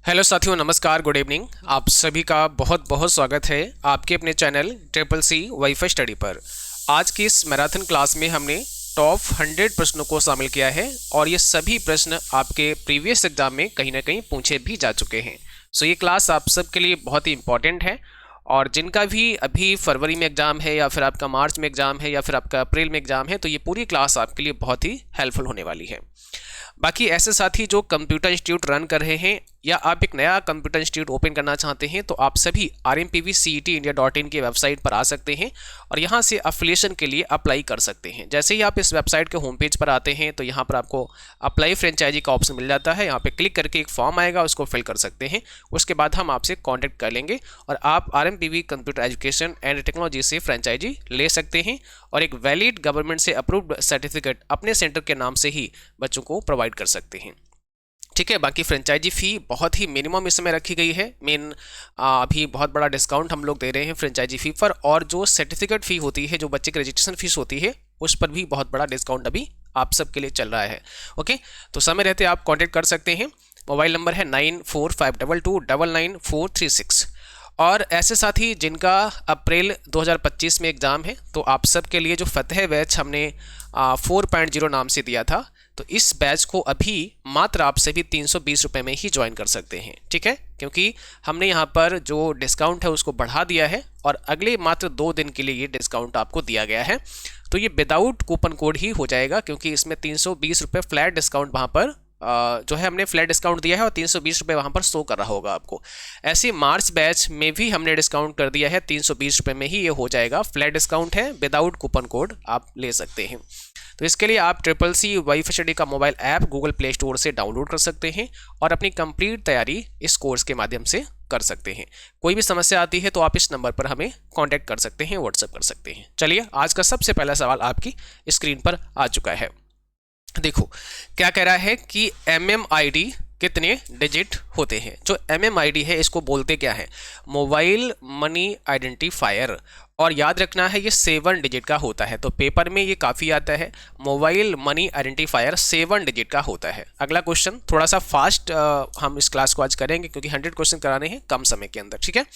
Hello साथियों, नमस्कार, good evening. आप सभी का बहुत बहुत स्वागत है आपके अपने channel triple C WiFi study पर। आज की इस मैराथन क्लास में हमने टॉप 100 प्रश्नों को शामिल किया है और ये सभी प्रश्न आपके प्रीवियस एग्जाम में कहीं ना कहीं पूछे भी जा चुके हैं। सो ये क्लास आप सबके लिए बहुत ही इंपॉर्टेंट है और जिनका भी अभी फरवरी में एग्ज़ाम है या फिर आपका मार्च में एग्ज़ाम है या फिर आपका अप्रैल में एग्ज़ाम है, तो ये पूरी क्लास आपके लिए बहुत ही हेल्पफुल होने वाली है। बाकी ऐसे साथी जो कंप्यूटर इंस्टीट्यूट रन कर रहे हैं या आप एक नया कंप्यूटर इंस्टीट्यूट ओपन करना चाहते हैं, तो आप सभी rmpvcetindia.in की वेबसाइट पर आ सकते हैं और यहाँ से एफिलिएशन के लिए अप्लाई कर सकते हैं। जैसे ही आप इस वेबसाइट के होम पेज पर आते हैं तो यहाँ पर आपको अप्लाई फ्रेंचाइजी का ऑप्शन मिल जाता है। यहाँ पे क्लिक करके एक फॉर्म आएगा, उसको फिल कर सकते हैं। उसके बाद हम आपसे कॉन्टैक्ट कर लेंगे और आप RMPV computer education and technology से फ्रेंचाइजी ले सकते हैं और एक वैलिड गवर्नमेंट से अप्रूव्ड सर्टिफिकेट अपने सेंटर के नाम से ही बच्चों को प्रोवाइड कर सकते हैं। ठीक है। बाकी फ्रेंचाइजी फ़ी बहुत ही मिनिमम इस समय रखी गई है। अभी बहुत बड़ा डिस्काउंट हम लोग दे रहे हैं फ्रेंचाइजी फ़ी पर, और जो सर्टिफिकेट फ़ी होती है, जो बच्चे की रजिस्ट्रेशन फीस होती है, उस पर भी बहुत बड़ा डिस्काउंट अभी आप सबके लिए चल रहा है। ओके, तो समय रहते आप कॉन्टैक्ट कर सकते हैं। मोबाइल नंबर है 9452299436। और ऐसे साथी जिनका अप्रैल 2025 में एग्ज़ाम है, तो आप सब के लिए जो फतेह बैच हमने 4.0 नाम से दिया था, तो इस बैच को अभी मात्र आप सभी 320 रुपये में ही ज्वाइन कर सकते हैं। ठीक है, क्योंकि हमने यहाँ पर जो डिस्काउंट है उसको बढ़ा दिया है और अगले मात्र 2 दिन के लिए ये डिस्काउंट आपको दिया गया है। तो ये विदाउट कूपन कोड ही हो जाएगा, क्योंकि इसमें 320 रुपये फ्लैट डिस्काउंट वहाँ पर जो है हमने फ्लैट डिस्काउंट दिया है और 320 रुपये वहाँ पर शो कर रहा होगा आपको। ऐसे मार्च बैच में भी हमने डिस्काउंट कर दिया है, 320 रुपये में ही ये हो जाएगा। फ्लैट डिस्काउंट है, विदाउट कूपन कोड आप ले सकते हैं। तो इसके लिए आप ट्रिपल सी वाईफाई स्टडी का mobile app Google play store से डाउनलोड कर सकते हैं और अपनी कंप्लीट तैयारी इस कोर्स के माध्यम से कर सकते हैं। कोई भी समस्या आती है तो आप इस नंबर पर हमें कांटेक्ट कर सकते हैं, व्हाट्सएप कर सकते हैं। चलिए, आज का सबसे पहला सवाल आपकी स्क्रीन पर आ चुका है। देखो क्या कह रहा है कि MMID कितने डिजिट होते हैं। जो MMID है इसको बोलते क्या है, मोबाइल मनी आइडेंटिफायर, और याद रखना है ये 7 डिजिट का होता है। तो पेपर में ये काफ़ी आता है, मोबाइल मनी आइडेंटिफायर 7 डिजिट का होता है। अगला क्वेश्चन थोड़ा सा फास्ट हम इस क्लास को आज करेंगे क्योंकि 100 क्वेश्चन कराने हैं कम समय के अंदर। ठीक है,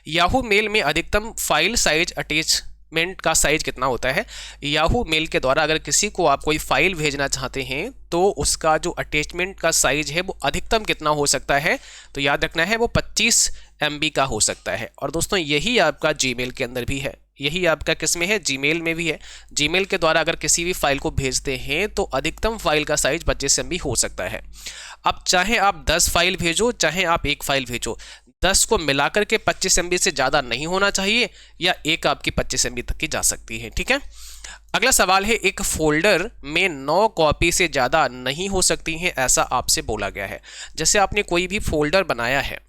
याहू मेल में अधिकतम फाइल साइज अटैचमेंट का साइज कितना होता है। याहू मेल के द्वारा अगर किसी को आप कोई फाइल भेजना चाहते हैं तो उसका जो अटैचमेंट का साइज है वो अधिकतम कितना हो सकता है, तो याद रखना है वो 25 MB का हो सकता है। और दोस्तों यही आपका जीमेल के अंदर भी है, यही आपका किस में है, जीमेल में भी है। जीमेल के द्वारा अगर किसी भी फाइल को भेजते हैं तो अधिकतम फाइल का साइज 25 MB हो सकता है। अब चाहे आप 10 फाइल भेजो चाहे आप एक फाइल भेजो, 10 को मिलाकर के 25 MB से ज़्यादा नहीं होना चाहिए, या एक आपकी 25 MB तक की जा सकती है। ठीक है, अगला सवाल है, एक फोल्डर में 9 कॉपी से ज़्यादा नहीं हो सकती हैं, ऐसा आपसे बोला गया है। जैसे आपने कोई भी फोल्डर बनाया है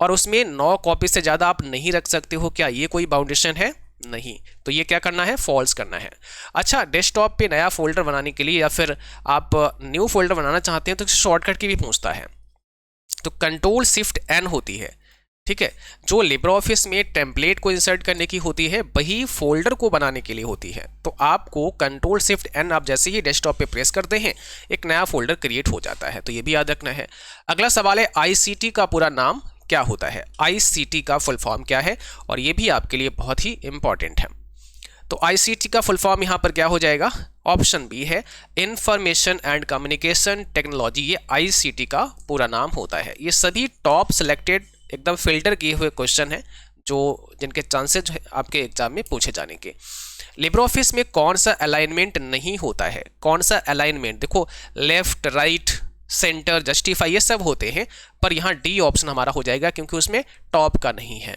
और उसमें 9 कॉपी से ज़्यादा आप नहीं रख सकते हो, क्या ये कोई बाउंडेशन है? नहीं। तो ये क्या करना है, फॉल्स करना है। अच्छा, डेस्कटॉप पे नया फोल्डर बनाने के लिए या फिर आप न्यू फोल्डर बनाना चाहते हैं तो शॉर्टकट की भी पूछता है, तो Ctrl+Shift+N होती है। ठीक है, जो लिब्रे ऑफिस में टेम्पलेट को इंसर्ट करने की होती है वही फोल्डर को बनाने के लिए होती है। तो आपको Ctrl+Shift+N आप जैसे ही डेस्कटॉप पे प्रेस करते हैं एक नया फोल्डर क्रिएट हो जाता है, तो ये भी याद रखना है। अगला सवाल है, ICT का पूरा नाम क्या होता है। ICT का फुल फॉर्म क्या है, और ये भी आपके लिए बहुत ही इंपॉर्टेंट है। तो ICT का फुल फॉर्म यहाँ पर क्या हो जाएगा, ऑप्शन बी है, इंफॉर्मेशन एंड कम्युनिकेशन टेक्नोलॉजी। ये ICT का पूरा नाम होता है। ये सभी टॉप सेलेक्टेड एकदम फिल्टर किए हुए क्वेश्चन हैं जो जिनके चांसेस आपके एग्जाम में पूछे जाने के। लिब्रे ऑफिस में कौन सा अलाइनमेंट नहीं होता है, कौन सा अलाइनमेंट, देखो लेफ्ट राइट सेंटर जस्टिफाई ये सब होते हैं, पर यहाँ डी ऑप्शन हमारा हो जाएगा क्योंकि उसमें टॉप का नहीं है।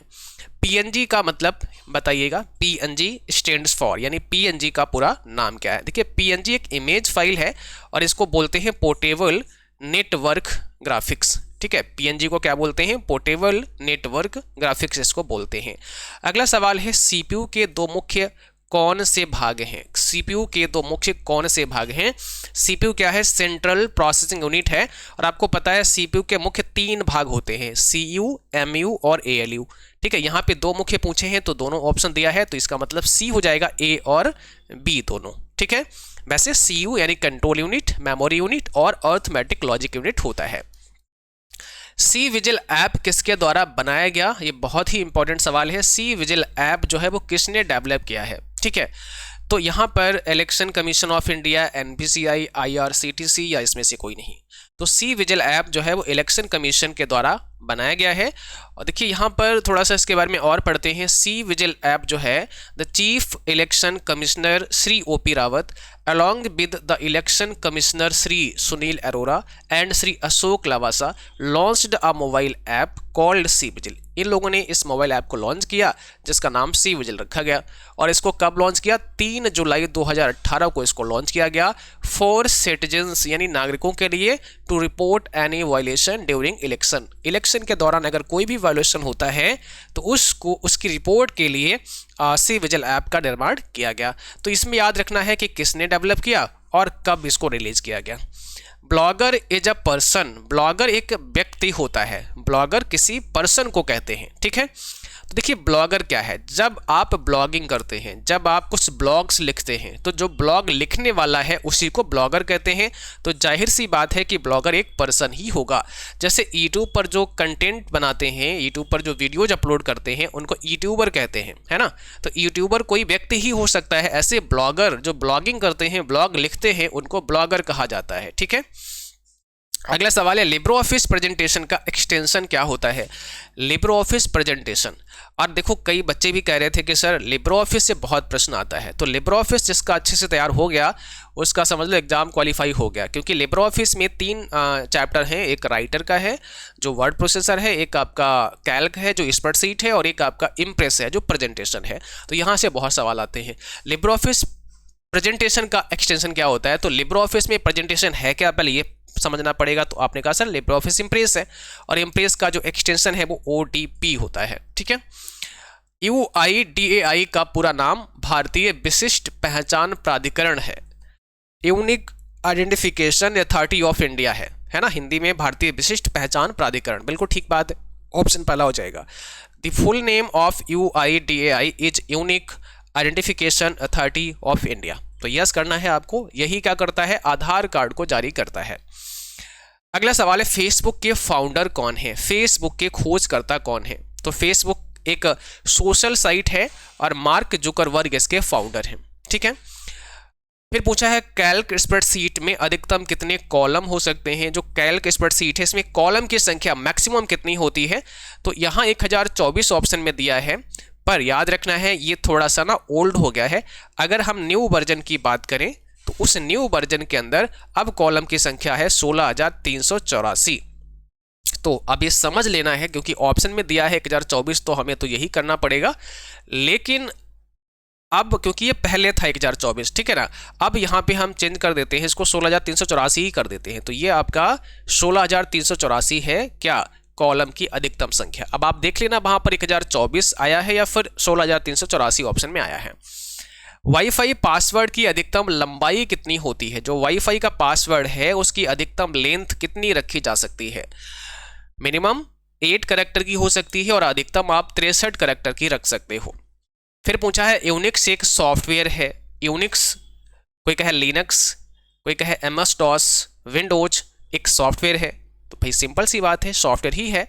PNG का मतलब बताइएगा, PNG स्टैंड्स फॉर, यानी PNG का पूरा नाम क्या है। देखिए PNG एक इमेज फाइल है और इसको बोलते हैं पोर्टेबल नेटवर्क ग्राफिक्स। ठीक है, PNG को क्या बोलते हैं, पोर्टेबल नेटवर्क ग्राफिक्स इसको बोलते हैं। अगला सवाल है, CPU के 2 मुख्य कौन से भाग हैं। CPU के 2 मुख्य कौन से भाग हैं। CPU क्या है, सेंट्रल प्रोसेसिंग यूनिट है, और आपको पता है CPU के मुख्य 3 भाग होते हैं, CU, MU और ALU। ठीक है, यहाँ पे 2 मुख्य पूछे हैं तो दोनों ऑप्शन दिया है, तो इसका मतलब C हो जाएगा, A और B दोनों। ठीक है, वैसे CU यानी कंट्रोल यूनिट, मेमोरी यूनिट और अर्थमेटिक लॉजिक यूनिट होता है। सी विजिल ऐप किसके द्वारा बनाया गया, ये बहुत ही इंपॉर्टेंट सवाल है। सी विजिल ऐप जो है वो किसने डेवलप किया है, ठीक है। तो यहाँ पर election commission of India, NPCI, IRCTC या इसमें से कोई नहीं। तो सी विजिल ऐप जो है वो इलेक्शन कमीशन के द्वारा बनाया गया है। और देखिए यहाँ पर थोड़ा सा इसके बारे में और पढ़ते हैं। सी विजिल ऐप जो है, the chief election commissioner Shri O P Rawat along with the election commissioner Shri Sunil Arora and Shri Ashok Lavasa launched a mobile app called C vigil. इन लोगों ने इस मोबाइल ऐप को लॉन्च किया जिसका नाम सी विजिल रखा गया। और इसको कब लॉन्च किया? 3 जुलाई 2018 को इसको लॉन्च किया गया फॉर सिटीजन्स, यानी नागरिकों के लिए, to report any violation during election. Election के दौरान अगर कोई भी वायलेशन होता है तो उसको उसकी रिपोर्ट के लिए सी विजिल ऐप का निर्माण किया गया। तो इसमें याद रखना है कि किसने डेवलप किया और कब इसको रिलीज किया गया। Blogger is a person, blogger एक व्यक्ति होता है, ब्लॉगर किसी पर्सन को कहते हैं, ठीक है। तो देखिए ब्लॉगर क्या है, जब आप ब्लॉगिंग करते हैं, जब आप कुछ ब्लॉग्स लिखते हैं, तो जो ब्लॉग लिखने वाला है उसी को ब्लॉगर कहते हैं। तो जाहिर सी बात है कि ब्लॉगर एक पर्सन ही होगा। जैसे यूट्यूब पर जो कंटेंट बनाते हैं, यूट्यूब पर जो वीडियोज अपलोड करते हैं, उनको यूट्यूबर कहते हैं, है ना। तो यूट्यूबर कोई व्यक्ति ही हो सकता है। ऐसे ब्लॉगर जो ब्लॉगिंग करते हैं, ब्लॉग लिखते हैं, उनको ब्लॉगर कहा जाता है, ठीक है। अगला सवाल है, लिब्रो ऑफिस प्रेजेंटेशन का एक्सटेंशन क्या होता है? लिब्रो ऑफिस प्रेजेंटेशन, और देखो कई बच्चे भी कह रहे थे कि सर लिब्रो ऑफिस से बहुत प्रश्न आता है। तो लिब्रो ऑफिस जिसका अच्छे से तैयार हो गया उसका समझ लो एग्जाम क्वालिफाई हो गया, क्योंकि लिब्रो ऑफिस में 3 चैप्टर हैं। एक राइटर का है जो वर्ड प्रोसेसर है, एक आपका कैल्क है जो स्प्रेडशीट है, और एक आपका इम्प्रेस है जो प्रेजेंटेशन है। तो यहाँ से बहुत सवाल आते हैं। लिब्रो ऑफिस प्रेजेंटेशन का एक्सटेंशन क्या होता है? तो लिब्रो ऑफिस में प्रेजेंटेशन है क्या, पहले ये समझना पड़ेगा। तो आपने कहा सर लिब्रो ऑफिस इम्प्रेस है, और इम्प्रेस का जो एक्सटेंशन है वो ODP होता है, ठीक है। UIDAI का पूरा नाम भारतीय विशिष्ट पहचान प्राधिकरण है, unique identification authority of India है ना। हिंदी में भारतीय विशिष्ट पहचान प्राधिकरण, बिल्कुल ठीक बात है, ऑप्शन पहला हो जाएगा। The full name of UIDAI is unique identification authority of India. तो यस करना है आपको। यही क्या करता है? आधार कार्ड को जारी करता है। अगला सवाल है, फेसबुक के फाउंडर कौन है? फेसबुक के खोजकर्ता कौन है? तो फेसबुक एक सोशल साइट है और मार्क जुकरबर्ग इसके फाउंडर हैं, ठीक है। फिर पूछा है, कैल्क स्प्रेडशीट में अधिकतम कितने कॉलम हो सकते हैं? जो कैल्क स्प्रेडशीट है इसमें कॉलम की संख्या मैक्सिमम कितनी होती है? तो यहाँ 1024 ऑप्शन में दिया है, पर याद रखना है ये थोड़ा सा ना ओल्ड हो गया है। अगर हम न्यू वर्जन की बात करें तो उस न्यू वर्जन के अंदर अब कॉलम की संख्या है 16,384। तो अब ये समझ लेना है, क्योंकि ऑप्शन में दिया है 1024, तो हमें तो यही करना पड़ेगा। लेकिन अब क्योंकि ये पहले था 1024, ठीक है ना, अब यहाँ पे हम चेंज कर देते हैं, इसको 16,384 ही कर देते हैं। तो ये आपका 16,384 है क्या कॉलम की अधिकतम संख्या। अब आप देख लेना वहां पर 1024 आया है या फिर 16,384 ऑप्शन में आया है। वाईफाई पासवर्ड की अधिकतम लंबाई कितनी होती है? जो वाईफाई का पासवर्ड है उसकी अधिकतम लेंथ कितनी रखी जा सकती है? मिनिमम 8 कैरेक्टर की हो सकती है और अधिकतम आप 63 कैरेक्टर की रख सकते हो। फिर पूछा है, यूनिक्स एक सॉफ्टवेयर है। यूनिक्स, कोई कहे लिनक्स, कोई कहे MS-DOS, विंडोज एक सॉफ्टवेयर है। तो भाई सिंपल सी बात है, सॉफ्टवेयर ही है।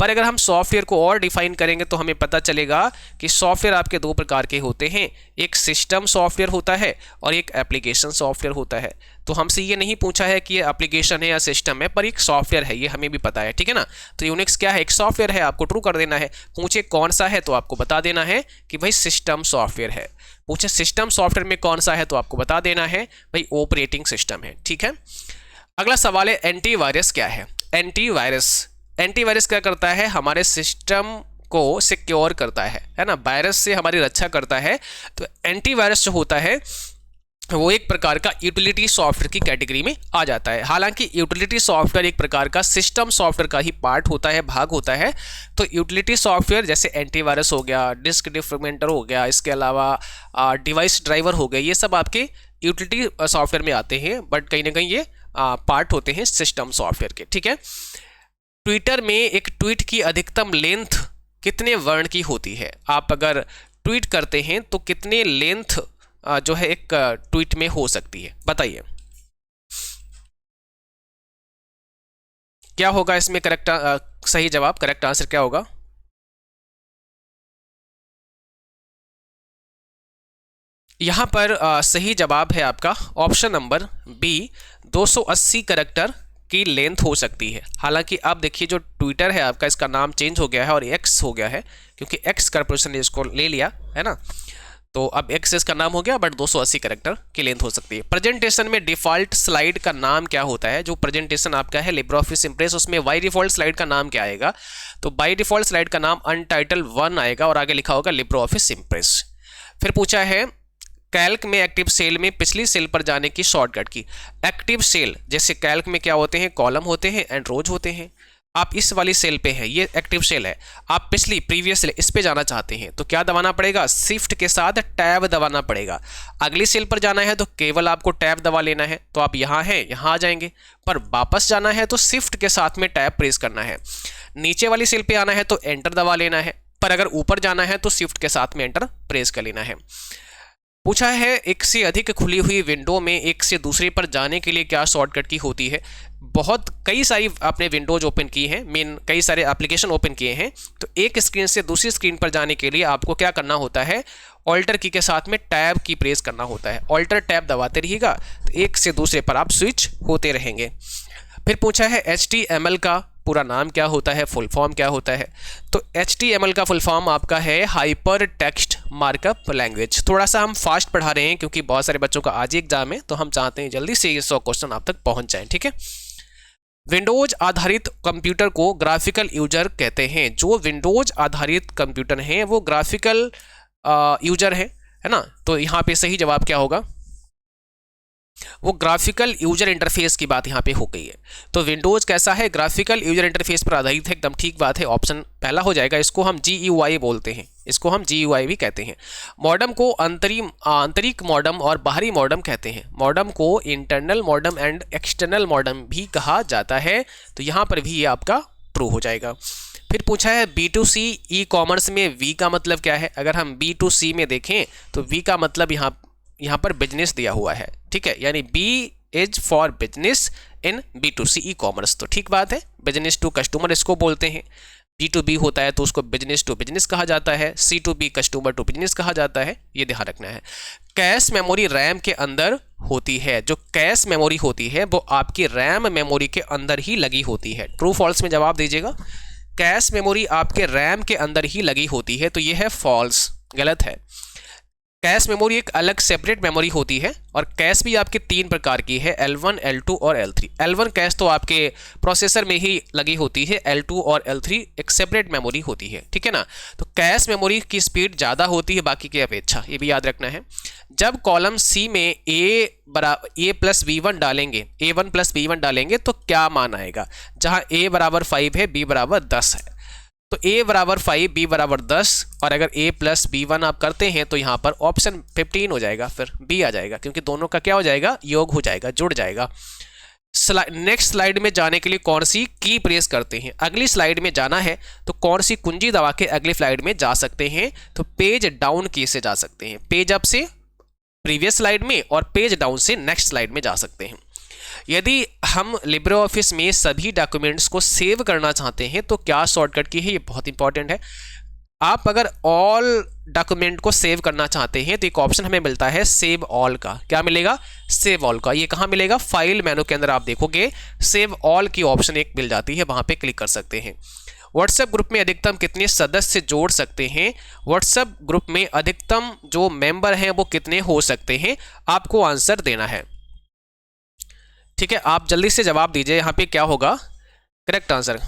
पर अगर हम सॉफ्टवेयर को और डिफाइन करेंगे तो हमें पता चलेगा कि सॉफ्टवेयर आपके 2 प्रकार के होते हैं, एक सिस्टम सॉफ्टवेयर होता है और एक एप्लीकेशन सॉफ्टवेयर होता है। तो हमसे ये नहीं पूछा है कि ये एप्लीकेशन है या सिस्टम है, पर एक सॉफ्टवेयर है, ये हमें भी पता है, ठीक है ना। तो यूनिक्स क्या है? एक सॉफ्टवेयर है, आपको ट्रू कर देना है। पूछे कौन सा है तो आपको बता देना है कि भाई सिस्टम सॉफ्टवेयर है। पूछे सिस्टम सॉफ्टवेयर में कौन सा है तो आपको बता देना है भाई ऑपरेटिंग सिस्टम है, ठीक है। अगला सवाल है, एंटीवायरस क्या है? एंटीवायरस, एंटीवायरस क्या करता है? हमारे सिस्टम को सिक्योर करता है ना, वायरस से हमारी रक्षा करता है। तो एंटीवायरस जो होता है वो एक प्रकार का यूटिलिटी सॉफ्टवेयर की कैटेगरी में आ जाता है। हालांकि यूटिलिटी सॉफ्टवेयर एक प्रकार का सिस्टम सॉफ्टवेयर का ही पार्ट होता है, भाग होता है। तो यूटिलिटी सॉफ्टवेयर जैसे एंटीवायरस हो गया, डिस्क डिफ्रेगमेंटर हो गया, इसके अलावा डिवाइस ड्राइवर हो गए, ये सब आपके यूटिलिटी सॉफ्टवेयर में आते हैं, बट कहीं ना कहीं ये पार्ट होते हैं सिस्टम सॉफ्टवेयर के, ठीक है। ट्विटर में एक ट्वीट की अधिकतम लेंथ कितने वर्ण की होती है? आप अगर ट्वीट करते हैं तो कितने लेंथ जो है एक ट्वीट में हो सकती है, बताइए क्या होगा इसमें करेक्ट सही जवाब, करेक्ट आंसर क्या होगा? यहाँ पर सही जवाब है आपका ऑप्शन नंबर बी, 280 करैक्टर की लेंथ हो सकती है। हालांकि अब देखिए जो ट्विटर है आपका, इसका नाम चेंज हो गया है और एक्स हो गया है, क्योंकि एक्स कॉर्पोरेशन ने इसको ले लिया है ना, तो अब एक्स इसका नाम हो गया, बट 280 करैक्टर की लेंथ हो सकती है। प्रेजेंटेशन में डिफॉल्ट स्लाइड का नाम क्या होता है? जो प्रेजेंटेशन आपका है लिब्रे ऑफिस इम्प्रेस, उसमें बाई डिफॉल्ट स्लाइड का नाम क्या आएगा? तो बाई डिफॉल्ट स्लाइड का नाम अनटाइटल 1 आएगा और आगे लिखा होगा लिब्रे ऑफिस इम्प्रेस। फिर पूछा है कैल्क में एक्टिव सेल में पिछली सेल पर जाने की शॉर्टकट की। एक्टिव सेल जैसे कैल्क में क्या होते हैं, कॉलम होते हैं एंड रोज होते हैं। आप इस वाली सेल पे हैं, ये एक्टिव सेल है, आप पिछली प्रीवियस सेल इस पे जाना चाहते हैं तो क्या दबाना पड़ेगा? शिफ्ट के साथ टैब दबाना पड़ेगा। अगली सेल पर जाना है तो केवल आपको टैब दबा लेना है, तो आप यहाँ हैं, यहाँ आ जाएंगे। पर वापस जाना है तो शिफ्ट के साथ में टैब प्रेस करना है। नीचे वाली सेल पे आना है तो एंटर दबा लेना है, पर अगर ऊपर जाना है तो शिफ्ट के साथ में एंटर प्रेस कर लेना है। पूछा है एक से अधिक खुली हुई विंडो में एक से दूसरे पर जाने के लिए क्या शॉर्टकट की होती है? बहुत कई सारी आपने विंडोज ओपन की हैं, मेन कई सारे एप्लीकेशन ओपन किए हैं, तो एक स्क्रीन से दूसरी स्क्रीन पर जाने के लिए आपको क्या करना होता है? ऑल्टर की के साथ में टैब की प्रेस करना होता है। ऑल्टर टैब दबाते रहिएगा तो एक से दूसरे पर आप स्विच होते रहेंगे। फिर पूछा है HTML का पूरा नाम क्या होता है, फुल फॉर्म क्या होता है? तो HTML का फुल फॉर्म आपका है हाइपर टेक्स्ट मार्कअप लैंग्वेज। थोड़ा सा हम फास्ट पढ़ा रहे हैं क्योंकि बहुत सारे बच्चों का आज ही एग्जाम है, तो हम चाहते हैं जल्दी से ये 100 क्वेश्चन आप तक पहुंच जाएं, ठीक है। विंडोज आधारित कंप्यूटर को ग्राफिकल यूजर कहते हैं। जो विंडोज आधारित कंप्यूटर हैं वो ग्राफिकल यूजर है ना। तो यहाँ पे सही जवाब क्या होगा? वो ग्राफिकल यूजर इंटरफेस की बात यहाँ पे हो गई है। तो विंडोज कैसा है? ग्राफिकल यूजर इंटरफेस पर आधारित है, एकदम ठीक बात है, ऑप्शन पहला हो जाएगा। इसको हम GUI बोलते हैं, इसको हम GUI भी कहते हैं। मॉडम को आंतरिक मॉडम और बाहरी मॉडम कहते हैं। मॉडम को internal modem and external modem भी कहा जाता है, तो यहाँ पर भी ये आपका ट्रू हो जाएगा। फिर पूछा है B2C ई कॉमर्स में V का मतलब क्या है? अगर हम B2C में देखें तो V का मतलब यहाँ पर बिजनेस दिया हुआ है, ठीक है, यानी B is for business in B2C e commerce, तो ठीक बात है, बिजनेस टू कस्टमर इसको बोलते हैं। B2B होता है तो उसको बिजनेस टू बिजनेस कहा जाता है, C2B कस्टमर टू बिजनेस कहा जाता है, ये ध्यान रखना है। कैश मेमोरी रैम के अंदर होती है। जो कैश मेमोरी होती है वो आपकी रैम मेमोरी के अंदर ही लगी होती है। ट्रू फॉल्स में जवाब दीजिएगा। कैश मेमोरी आपके रैम के अंदर ही लगी होती है, तो ये है फॉल्स, गलत है। कैश मेमोरी एक अलग सेपरेट मेमोरी होती है और कैश भी आपके 3 प्रकार की है, L1, L2 और L3। L1 कैश तो आपके प्रोसेसर में ही लगी होती है, L2 और L3 एक सेपरेट मेमोरी होती है, ठीक है ना। तो कैश मेमोरी की स्पीड ज़्यादा होती है बाकी की अपेक्षा, ये भी याद रखना है। जब कॉलम C में A प्लस B1 डालेंगे, A1 प्लस B1 डालेंगे तो क्या मान आएगा? जहाँ A बराबर 5 है, B बराबर 10 है, तो A बराबर 5, B बराबर 10, और अगर A प्लस B1 आप करते हैं तो यहाँ पर ऑप्शन 15 हो जाएगा, फिर B आ जाएगा, क्योंकि दोनों का क्या हो जाएगा? योग हो जाएगा, जुड़ जाएगा। नेक्स्ट स्लाइड में जाने के लिए कौन सी की प्रेस करते हैं? अगली स्लाइड में जाना है तो कौन सी कुंजी दबा के अगली स्लाइड में जा सकते हैं? तो पेज डाउन की से जा सकते हैं, पेज अप से प्रीवियस स्लाइड में और पेज डाउन से नेक्स्ट स्लाइड में जा सकते हैं। यदि हम लिब्रे ऑफिस में सभी डॉक्यूमेंट्स को सेव करना चाहते हैं तो क्या शॉर्टकट की है? ये बहुत इंपॉर्टेंट है। आप अगर ऑल डॉक्यूमेंट को सेव करना चाहते हैं तो एक ऑप्शन हमें मिलता है सेव ऑल का। क्या मिलेगा? सेव ऑल का। ये कहाँ मिलेगा? फाइल मेनू के अंदर आप देखोगे सेव ऑल की ऑप्शन एक मिल जाती है, वहां पे क्लिक कर सकते हैं। व्हाट्सएप ग्रुप में अधिकतम कितने सदस्य जोड़ सकते हैं? व्हाट्सएप ग्रुप में अधिकतम जो मेंबर हैं वो कितने हो सकते हैं? आपको आंसर देना है, ठीक है। आप जल्दी से जवाब दीजिए, यहाँ पे क्या होगा करेक्ट आंसर?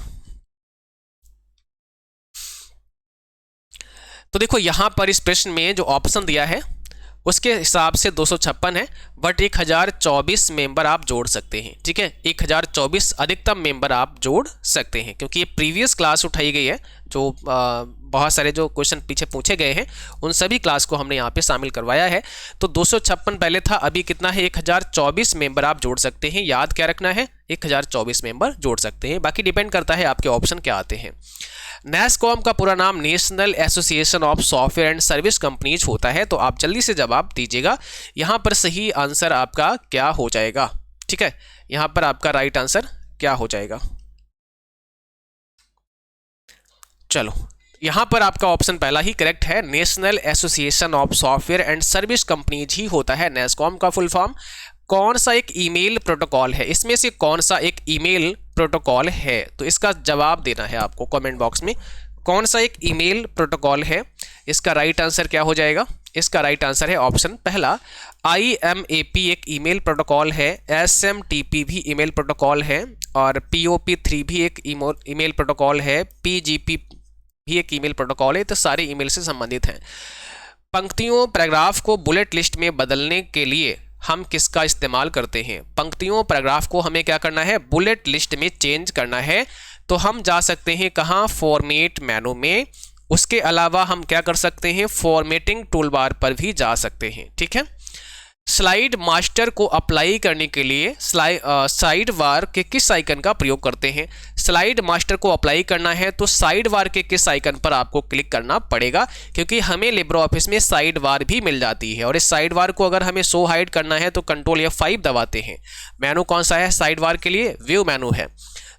तो देखो यहाँ पर इस प्रश्न में जो ऑप्शन दिया है उसके हिसाब से 256 है, बट 1024 मेंबर आप जोड़ सकते हैं, ठीक है। 1024 अधिकतम मेंबर आप जोड़ सकते हैं, क्योंकि ये प्रीवियस क्लास उठाई गई है, जो बहुत सारे जो क्वेश्चन पीछे पूछे गए हैं उन सभी क्लास को हमने यहाँ पे शामिल करवाया है। तो 256 पहले था, अभी कितना है? 1024 मेंबर आप जोड़ सकते हैं। याद क्या रखना है? 1024 मेंबर जोड़ सकते हैं, बाकी डिपेंड करता है आपके ऑप्शन क्या आते हैं। NASSCOM का पूरा नाम national association of software and service companies होता है, तो आप जल्दी से जवाब दीजिएगा। यहाँ पर सही आंसर आपका क्या हो जाएगा? ठीक है, यहाँ पर आपका राइट आंसर क्या हो जाएगा? चलो, यहाँ पर आपका ऑप्शन पहला ही करेक्ट है। National association of software and service companies ही होता है नेस्कॉम का फुल फॉर्म। कौन सा एक ईमेल प्रोटोकॉल है, इसमें से कौन सा एक ईमेल प्रोटोकॉल है, तो इसका जवाब देना है आपको कमेंट बॉक्स में। कौन सा एक ईमेल प्रोटोकॉल है, इसका राइट आंसर क्या हो जाएगा? इसका राइट आंसर है ऑप्शन पहला IMAP एक ईमेल प्रोटोकॉल है, SMTP भी ईमेल प्रोटोकॉल है, और POP3 भी एक ईमेल प्रोटोकॉल है, PGP भी एक ईमेल प्रोटोकॉल है। तो सारे ईमेल से संबंधित हैं। पंक्तियों पैराग्राफ को बुलेट लिस्ट में बदलने के लिए हम किसका इस्तेमाल करते हैं? पंक्तियों पैराग्राफ को हमें क्या करना है? बुलेट लिस्ट में चेंज करना है। तो हम जा सकते हैं कहाँ? फॉर्मेट मेनू में। उसके अलावा हम क्या कर सकते हैं? फॉर्मेटिंग टूल बार पर भी जा सकते हैं। ठीक है। स्लाइड मास्टर को अप्लाई करने के लिए साइड बार के किस आइकन का प्रयोग करते हैं? स्लाइड मास्टर को अप्लाई करना है तो साइड बार के किस आइकन पर आपको क्लिक करना पड़ेगा, क्योंकि हमें लिब्रे ऑफिस में साइड बार भी मिल जाती है। और इस साइड बार को अगर हमें शो हाइड करना है तो कंट्रोल F5 दबाते हैं। मेनू कौन सा है साइड बार के लिए? व्यू मेनू है।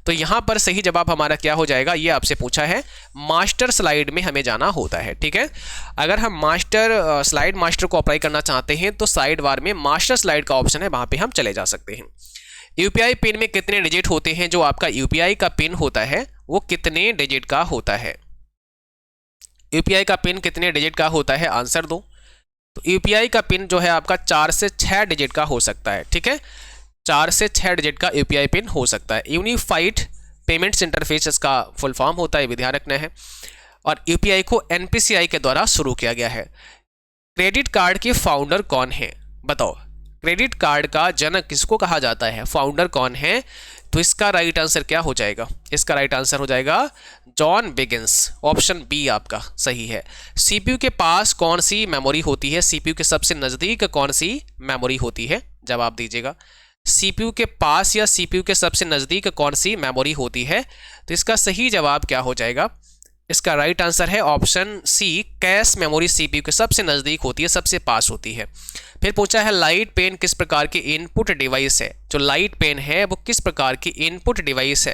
तो यहाँ पर सही जवाब हमारा क्या हो जाएगा? ये आपसे पूछा है, मास्टर स्लाइड में हमें जाना होता है। ठीक है। अगर हम स्लाइड मास्टर को अप्लाई करना चाहते हैं तो साइड बार में मास्टर स्लाइड का ऑप्शन है, वहाँ पे हम चले जा सकते हैं। यूपीआई पिन में कितने डिजिट होते हैं? जो आपका यूपीआई का पिन होता है वो कितने डिजिट का होता है? यूपीआई का पिन कितने डिजिट का होता है? आंसर दो। तो यूपीआई का पिन जो है आपका 4 से 6 डिजिट का हो सकता है। ठीक है, 4 से 6 डिजिट का यूपीआई पिन हो सकता है। यूनिफाइड पेमेंट्स इंटरफेस इसका फुल फॉर्म होता है, ये भी ध्यान रखना है। और यूपीआई को एनपीसीआई के द्वारा शुरू किया गया है। क्रेडिट कार्ड के फाउंडर कौन है? बताओ, क्रेडिट कार्ड का जनक किसको कहा जाता है? फाउंडर कौन है? तो इसका राइट आंसर क्या हो जाएगा? इसका राइट आंसर हो जाएगा जॉन बिगिंस। ऑप्शन बी आपका सही है। सीपीयू के पास कौन सी मेमोरी होती है? सीपीयू के सबसे नज़दीक कौन सी मेमोरी होती है? जवाब दीजिएगा। सीपीयू के पास या सीपीयू के सबसे नज़दीक कौन सी मेमोरी होती है? तो इसका सही जवाब क्या हो जाएगा? इसका राइट आंसर है option C, cache memory CPU के सबसे नज़दीक होती है, सबसे पास होती है। फिर पूछा है लाइट पेन किस प्रकार की इनपुट डिवाइस है? जो लाइट पेन है वो किस प्रकार की इनपुट डिवाइस है?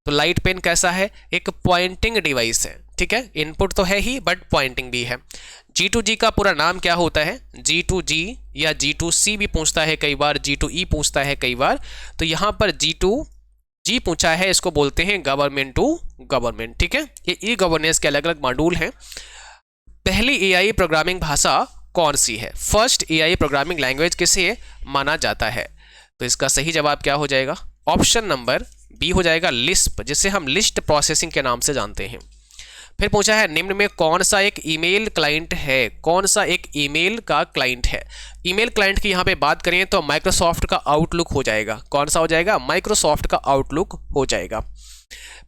तो लाइट पेन कैसा है? एक पॉइंटिंग डिवाइस है। ठीक है, इनपुट तो है ही बट पॉइंटिंग भी है। G2G का पूरा नाम क्या होता है? G2G या G2C भी पूछता है कई बार, G2E पूछता है कई बार। तो यहाँ पर G2G पूछा है, इसको बोलते हैं गवर्नमेंट टू गवर्नमेंट। ठीक है, ये ई गवर्नेंस के अलग अलग मॉड्यूल हैं। पहली एआई प्रोग्रामिंग भाषा कौन सी है? फर्स्ट एआई प्रोग्रामिंग लैंग्वेज किसे माना जाता है? तो इसका सही जवाब क्या हो जाएगा? ऑप्शन नंबर बी हो जाएगा, लिस्प, जिसे हम लिस्ट प्रोसेसिंग के नाम से जानते हैं। फिर पूछा है निम्न में कौन सा एक ईमेल क्लाइंट है? कौन सा एक ईमेल का क्लाइंट है? ईमेल क्लाइंट की यहाँ पे बात करें तो माइक्रोसॉफ्ट का आउटलुक हो जाएगा। कौन सा हो जाएगा? माइक्रोसॉफ्ट का आउटलुक हो जाएगा।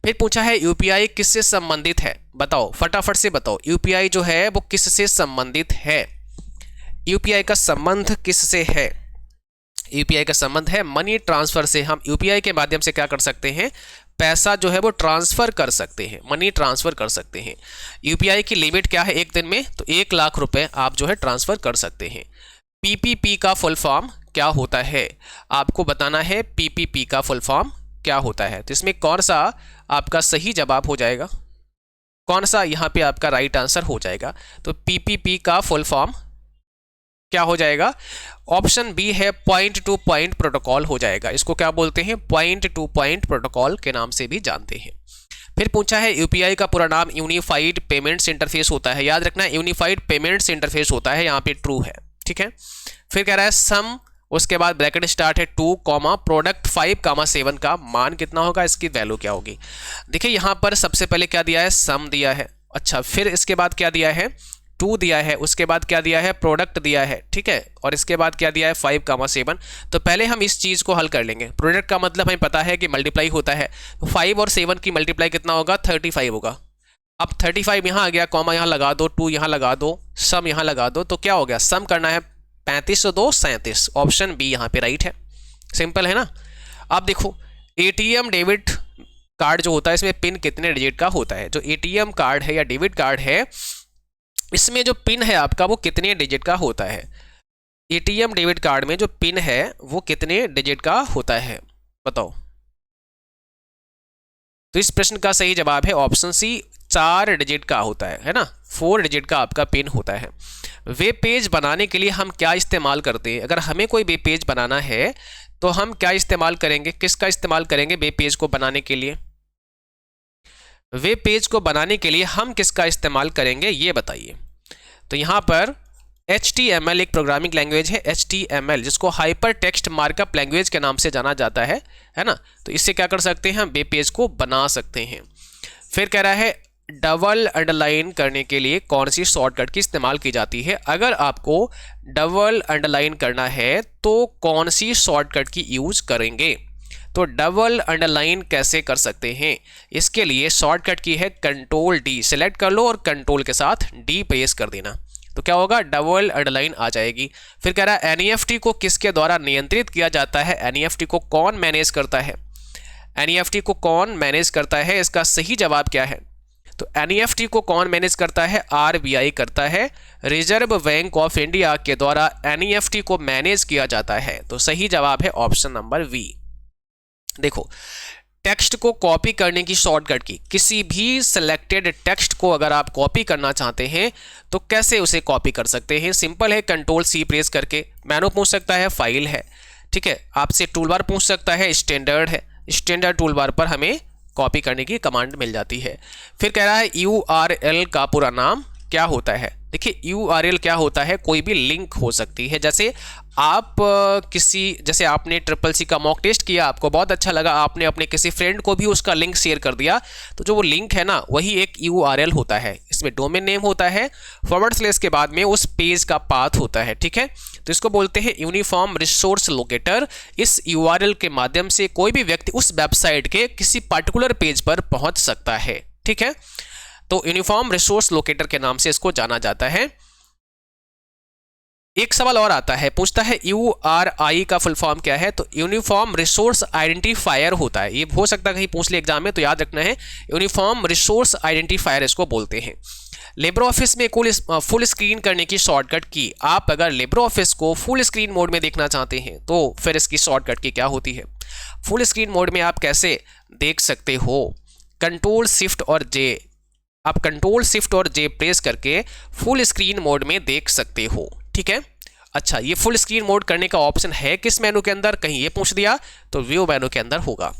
फिर पूछा है यूपीआई किससे संबंधित है? बताओ, फटाफट से बताओ, यूपीआई जो है वो किससे संबंधित है? यूपीआई का संबंध किससे है? यूपीआई का संबंध है मनी ट्रांसफर से। हम यूपीआई के माध्यम से क्या कर सकते हैं? पैसा जो है वो ट्रांसफर कर सकते हैं, मनी ट्रांसफर कर सकते हैं। यूपीआई की लिमिट क्या है एक दिन में? तो 1 लाख रुपए आप जो है ट्रांसफर कर सकते हैं। पीपीपी का फुल फॉर्म क्या होता है? आपको बताना है पीपीपी का फुल फॉर्म क्या होता है। तो इसमें कौन सा आपका सही जवाब हो जाएगा? कौन सा यहाँ पे आपका राइट आंसर हो जाएगा? तो पीपीपी का फुल फॉर्म क्या हो जाएगा? ऑप्शन बी है पॉइंट टू पॉइंट प्रोटोकॉल हो जाएगा। इसको क्या बोलते हैं? पॉइंट टू पॉइंट प्रोटोकॉल के नाम से भी जानते हैं। फिर पूछा है यूपीआई का पूरा नाम यूनिफाइड पेमेंट्स इंटरफेस होता है। याद रखना, यूनिफाइड पेमेंट्स इंटरफेस होता है, यहाँ पे ट्रू है। ठीक है। फिर कह रहा है सम, उसके बाद ब्रैकेट स्टार्ट है 2, प्रोडक्ट 5, 7 का मान कितना होगा? इसकी वैल्यू क्या होगी? देखिए यहाँ पर सबसे पहले क्या दिया है? सम दिया है। अच्छा, फिर इसके बाद क्या दिया है? 2 दिया है। उसके बाद क्या दिया है? प्रोडक्ट दिया है। ठीक है, और इसके बाद क्या दिया है? 5, 7। तो पहले हम इस चीज़ को हल कर लेंगे। प्रोडक्ट का मतलब हमें पता है कि मल्टीप्लाई होता है, तो 5 और 7 की मल्टीप्लाई कितना होगा? 35 होगा। अब 35 यहाँ आ गया, कॉमा यहाँ लगा दो, 2 यहाँ लगा दो, सम यहाँ लगा दो, तो क्या हो गया? सम करना है 35 और 2 37। ऑप्शन बी यहाँ पे राइट है। सिंपल है ना। अब देखो, एटीएम डेबिट कार्ड जो होता है इसमें पिन कितने डिजिट का होता है? जो एटीएम कार्ड है या डेबिट कार्ड है इसमें जो पिन है आपका वो कितने डिजिट का होता है? एटीएम डेबिट कार्ड में जो पिन है वो कितने डिजिट का होता है? बताओ। तो इस प्रश्न का सही जवाब है ऑप्शन सी, 4 डिजिट का होता है ना, 4 डिजिट का आपका पिन होता है। वेब पेज बनाने के लिए हम क्या इस्तेमाल करते हैं? अगर हमें कोई वेब पेज बनाना है तो हम क्या इस्तेमाल करेंगे, किसका इस्तेमाल करेंगे वेब पेज को बनाने के लिए? वेब पेज को बनाने के लिए हम किसका इस्तेमाल करेंगे ये बताइए। तो यहाँ पर HTML एक प्रोग्रामिंग लैंग्वेज है, HTML जिसको हाइपर टेक्स्ट मार्कअप लैंग्वेज के नाम से जाना जाता है ना। तो इससे क्या कर सकते हैं, हम वेब पेज को बना सकते हैं। फिर कह रहा है डबल अंडरलाइन करने के लिए कौन सी शॉर्टकट की इस्तेमाल की जाती है? अगर आपको डबल अंडरलाइन करना है तो कौन सी शॉर्टकट की यूज करेंगे? तो डबल अंडरलाइन कैसे कर सकते हैं? इसके लिए शॉर्टकट की है कंट्रोल डी, सेलेक्ट कर लो और कंट्रोल के साथ डी प्रेस कर देना, तो क्या होगा, डबल अंडरलाइन आ जाएगी। फिर कह रहा है NEFT को किसके द्वारा नियंत्रित किया जाता है? NEFT को कौन मैनेज करता है? NEFT को कौन मैनेज करता है? इसका सही जवाब क्या है? तो NEFT को कौन मैनेज करता है? RBI करता है, रिजर्व बैंक ऑफ इंडिया के द्वारा NEFT को मैनेज किया जाता है। तो सही जवाब है ऑप्शन नंबर वी। देखो, टेक्स्ट को कॉपी करने की शॉर्टकट की, किसी भी सिलेक्टेड टेक्स्ट को अगर आप कॉपी करना चाहते हैं तो कैसे उसे कॉपी कर सकते हैं? सिंपल है, कंट्रोल सी प्रेस करके। मेनू पूछ सकता है, फाइल है, ठीक है, आपसे टूलबार पूछ सकता है, स्टैंडर्ड है, स्टैंडर्ड टूलबार पर हमें कॉपी करने की कमांड मिल जाती है। फिर कह रहा है URL का पूरा नाम क्या होता है? देखिए URL क्या होता है, कोई भी लिंक हो सकती है। जैसे आप जैसे आपने CCC का मॉक टेस्ट किया, आपको बहुत अच्छा लगा, आपने अपने किसी फ्रेंड को भी उसका लिंक शेयर कर दिया, तो जो वो लिंक है ना वही एक URL होता है। इसमें डोमेन नेम होता है, फॉरवर्ड स्लैश के बाद में उस पेज का पाथ होता है, ठीक है। तो इसको बोलते हैं यूनिफॉर्म रिसोर्स लोकेटर। इस URL के माध्यम से कोई भी व्यक्ति उस वेबसाइट के किसी पर्टिकुलर पेज पर पहुंच सकता है, ठीक है। तो यूनिफॉर्म रिसोर्स लोकेटर के नाम से इसको जाना जाता है। एक सवाल और आता है, पूछता है URI का फुल फॉर्म क्या है? तो यूनिफॉर्म रिसोर्स आइडेंटिफायर होता है। ये हो सकता है कहीं पूछ ले एग्जाम में, तो याद रखना है, यूनिफॉर्म रिसोर्स आइडेंटिफायर इसको बोलते हैं। लिब्रे ऑफिस में फुल स्क्रीन करने की शॉर्टकट की, आप अगर लिब्रे ऑफिस को फुल स्क्रीन मोड में देखना चाहते हैं तो फिर इसकी शॉर्टकट की क्या होती है? फुल स्क्रीन मोड में आप कैसे देख सकते हो? कंट्रोल शिफ्ट और जे, आप कंट्रोल शिफ्ट और जे प्रेस करके फुल स्क्रीन मोड में देख सकते हो, ठीक है। अच्छा, ये फुल स्क्रीन मोड करने का ऑप्शन है किस मेनू के अंदर? कहीं ये पूछ दिया तो व्यू मेनू के अंदर होगा।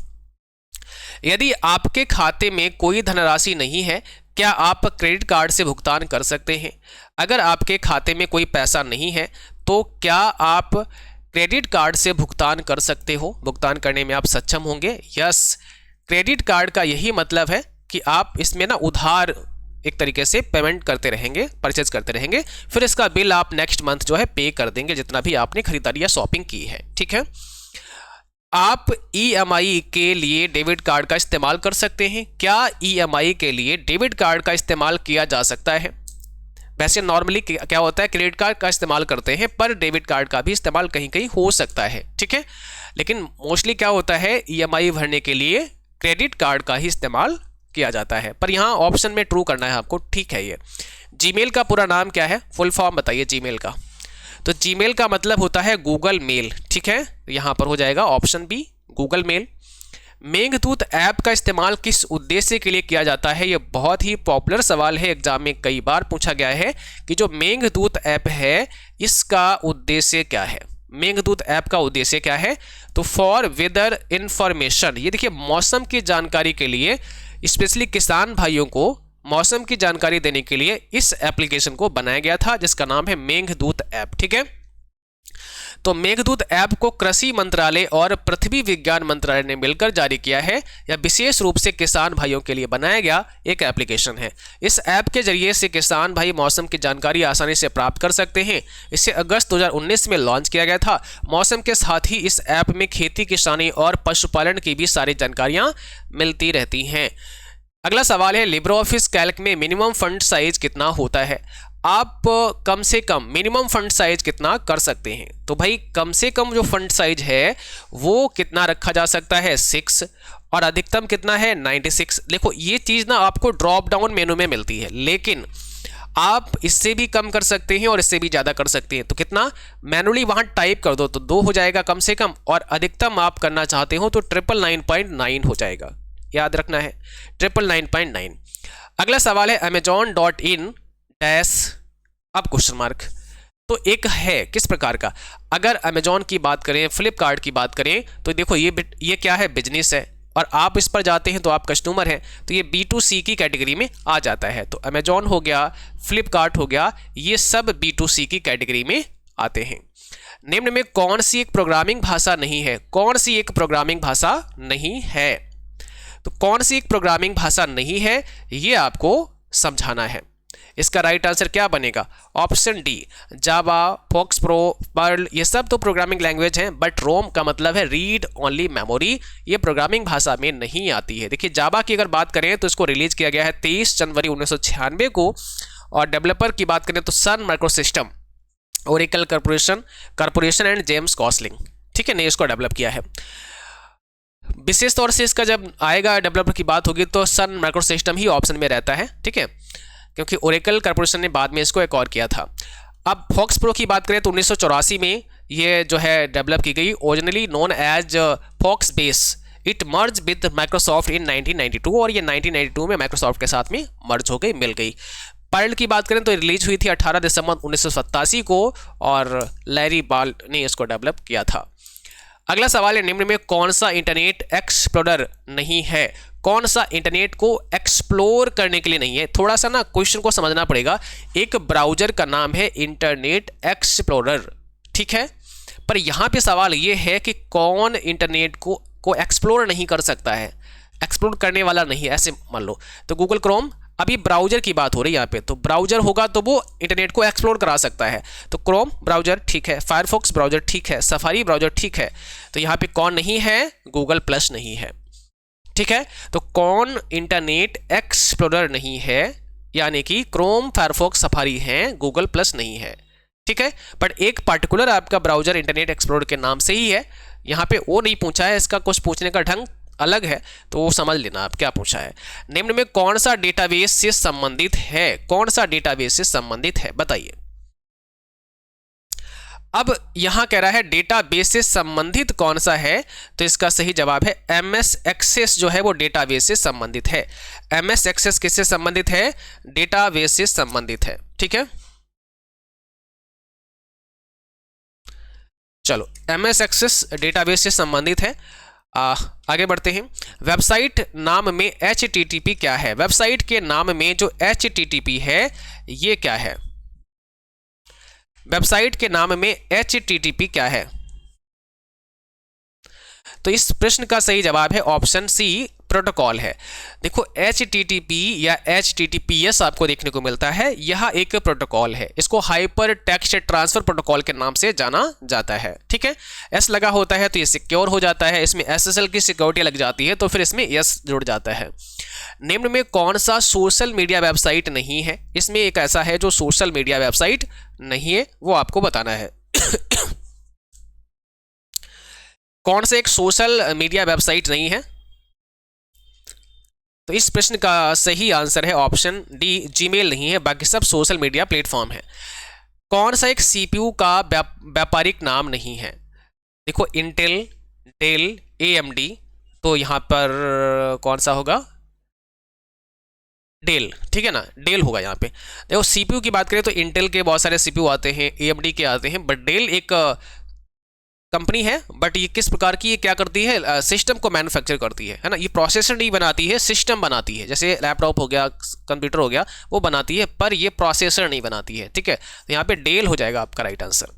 यदि आपके खाते में कोई धनराशि नहीं है, क्या आप क्रेडिट कार्ड से भुगतान कर सकते हैं? अगर आपके खाते में कोई पैसा नहीं है तो क्या आप क्रेडिट कार्ड से भुगतान कर सकते हो? भुगतान करने में आप सक्षम होंगे? यस, क्रेडिट कार्ड का यही मतलब है कि आप इसमें ना उधार एक तरीके से पेमेंट करते रहेंगे, परचेज करते रहेंगे, फिर इसका बिल आप नेक्स्ट मंथ जो है पे कर देंगे, जितना भी आपने खरीदारी या शॉपिंग की है, ठीक है। आप EMI के लिए डेबिट कार्ड का इस्तेमाल कर सकते हैं। क्या EMI के लिए डेबिट कार्ड का इस्तेमाल किया जा सकता है? वैसे नॉर्मली क्या होता है, क्रेडिट कार्ड का इस्तेमाल करते हैं, पर डेबिट कार्ड का भी इस्तेमाल कहीं कहीं हो सकता है, ठीक है। लेकिन मोस्टली क्या होता है, EMI भरने के लिए क्रेडिट कार्ड का ही इस्तेमाल किया जाता है, पर यहाँ ऑप्शन में ट्रू करना है आपको, ठीक है। ये जीमेल का पूरा नाम क्या है? फुल फॉर्म बताइए जीमेल का। तो जीमेल का मतलब होता है गूगल मेल, ठीक है। यहाँ पर हो जाएगा option B, Google mail. Meghdoot app का इस्तेमाल किस उद्देश्य के लिए किया जाता है? ये बहुत ही पॉपुलर सवाल है, एग्जाम में कई बार पूछा गया है कि जो मेघदूत ऐप है इसका उद्देश्य क्या है? मेघदूत ऐप का उद्देश्य क्या है? तो फॉर वेदर इंफॉर्मेशन, ये देखिए मौसम की जानकारी के लिए, स्पेशली किसान भाइयों को मौसम की जानकारी देने के लिए इस एप्लीकेशन को बनाया गया था, जिसका नाम है मेघदूत ऐप, ठीक है। तो मेघदूत ऐप को कृषि मंत्रालय और पृथ्वी विज्ञान मंत्रालय ने मिलकर जारी किया है, या विशेष रूप से किसान भाइयों के लिए बनाया गया एक एप्लीकेशन है। इस ऐप के जरिए से किसान भाई मौसम की जानकारी आसानी से प्राप्त कर सकते हैं। इसे अगस्त 2019 में लॉन्च किया गया था। मौसम के साथ ही इस ऐप में खेती, किसानी और पशुपालन की भी सारी जानकारियां मिलती रहती हैं। अगला सवाल है, लिब्रे ऑफिस कैल्क में मिनिमम फंड साइज कितना होता है? आप कम से कम मिनिमम फंड साइज कितना कर सकते हैं? तो भाई कम से कम जो फंड साइज है वो कितना रखा जा सकता है? 6, और अधिकतम कितना है? 96। देखो ये चीज़ ना आपको ड्रॉप डाउन मेनू में मिलती है, लेकिन आप इससे भी कम कर सकते हैं और इससे भी ज़्यादा कर सकते हैं। तो कितना मैनुअली वहाँ टाइप कर दो तो 2 हो जाएगा कम से कम, और अधिकतम आप करना चाहते हो तो 999.9 हो जाएगा, याद रखना है 999.9। अगला सवाल है amazon.in डैश, अब क्वेश्चन मार्क। तो एक है किस प्रकार का, अगर अमेजॉन की बात करें, फ्लिपकार्ट की बात करें, तो देखो ये क्या है, बिजनेस है, और आप इस पर जाते हैं तो आप कस्टमर हैं, तो ये B2C की कैटेगरी में आ जाता है। तो अमेजॉन हो गया, फ्लिपकार्ट हो गया, ये सब B2C की कैटेगरी में आते हैं। निम्न में कौन सी एक प्रोग्रामिंग भाषा नहीं है, कौन सी एक प्रोग्रामिंग भाषा नहीं है, तो कौन सी एक प्रोग्रामिंग भाषा नहीं है ये आपको समझाना है। इसका राइट आंसर क्या बनेगा, ऑप्शन डी, जावा, फॉक्स प्रो, पर्ल, ये सब तो प्रोग्रामिंग लैंग्वेज हैं, बट रोम का मतलब है रीड ओनली मेमोरी, ये प्रोग्रामिंग भाषा में नहीं आती है। देखिए जावा की अगर बात करें तो इसको रिलीज किया गया है 23 जनवरी 1996 को, और डेवलपर की बात करें तो Sun Microsystem, Oracle Corporation and James Gosling, ठीक है, ने इसको डेवलप किया है। विशेष तौर से इसका जब आएगा डेवलपर की बात होगी तो सन माइक्रोसिस्टम ही ऑप्शन में रहता है, ठीक है, क्योंकि ओरेकल कॉर्पोरेशन ने बाद में इसको एक्वायर किया था। अब फॉक्स प्रो की बात करें तो 1984 में ये जो है डेवलप की गई, originally known as Fox Base, it merge with Microsoft in 1992, और ये 1992 में माइक्रोसॉफ्ट के साथ में मर्ज हो गई, मिल गई। पर्ल की बात करें तो रिलीज हुई थी 18 दिसंबर 1987 को, और लैरी बाल ने इसको डेवलप किया था। अगला सवाल है, निम्न में कौन सा इंटरनेट एक्सप्लोरर नहीं है, कौन सा इंटरनेट को एक्सप्लोर करने के लिए नहीं है। थोड़ा सा ना क्वेश्चन को समझना पड़ेगा, एक ब्राउजर का नाम है इंटरनेट एक्सप्लोरर, ठीक है, पर यहाँ पे सवाल ये है कि कौन इंटरनेट को एक्सप्लोर नहीं कर सकता है, एक्सप्लोर करने वाला नहीं है, ऐसे मान लो तो गूगल क्रोम, अभी ब्राउजर की बात हो रही है यहाँ पे, तो ब्राउजर होगा तो वो इंटरनेट को एक्सप्लोर करा सकता है, तो क्रोम ब्राउजर ठीक है, फायरफॉक्स ब्राउजर ठीक है, सफारी ब्राउजर ठीक है, तो यहाँ पे कौन नहीं है, गूगल प्लस नहीं है, ठीक है। तो कौन इंटरनेट एक्सप्लोरर नहीं है, यानी कि क्रोम, फायरफॉक्स, सफारी हैं, गूगल प्लस नहीं है, ठीक है, बट एक पर्टिकुलर आपका ब्राउजर इंटरनेट एक्सप्लोरर के नाम से ही है, यहाँ पे वो नहीं पूछा है, इसका कुछ पूछने का ढंग अलग है, तो वो समझ लेना आप क्या पूछा है। निम्न में कौन सा डेटाबेस से संबंधित है, कौन सा डेटाबेस से संबंधित है, बताइए। अब यहां कह रहा है डेटाबेस से संबंधित कौन सा है, तो इसका सही जवाब है MS एक्सेस, जो है वो डेटाबेस से संबंधित है। MS एक्सेस किससे संबंधित है, डेटाबेस से संबंधित है, ठीक है। चलो MS एक्सेस डेटाबेस से संबंधित है। आगे बढ़ते हैं। वेबसाइट नाम में HTTP क्या है, वेबसाइट के नाम में जो HTTP है ये क्या है, वेबसाइट के नाम में HTTP क्या है, तो इस प्रश्न का सही जवाब है ऑप्शन सी, प्रोटोकॉल है। देखो HTTP या HTTPS आपको देखने को मिलता है, यह एक प्रोटोकॉल है, इसको हाइपर टेक्स्ट ट्रांसफर प्रोटोकॉल के नाम से जाना जाता है, ठीक है। S लगा होता है तो ये सिक्योर हो जाता है, इसमें SSL की सिक्योरिटी लग जाती है तो फिर इसमें S जुड़ जाता है। निम्न में कौन सा सोशल मीडिया वेबसाइट नहीं है, इसमें एक ऐसा है जो सोशल मीडिया वेबसाइट नहीं है, वो आपको बताना है। कौन सा एक सोशल मीडिया वेबसाइट नहीं है, तो इस प्रश्न का सही आंसर है ऑप्शन डी, जीमेल नहीं है, बाकी सब सोशल मीडिया प्लेटफॉर्म है। कौन सा एक CPU का व्यापारिक नाम नहीं है, देखो इंटेल, डेल, AMD, तो यहां पर कौन सा होगा, डेल, ठीक है ना, डेल होगा यहाँ पे। देखो CPU की बात करें तो इंटेल के बहुत सारे CPU आते हैं, AMD के आते हैं, बट डेल एक कंपनी है, बट ये किस प्रकार की, ये क्या करती है, सिस्टम को मैन्युफैक्चर करती है ना, ये प्रोसेसर नहीं बनाती है, सिस्टम बनाती है, जैसे लैपटॉप हो गया, कंप्यूटर हो गया, वो बनाती है, पर ये प्रोसेसर नहीं बनाती है, ठीक है। तो यहाँ पे डेल हो जाएगा आपका राइट आंसर।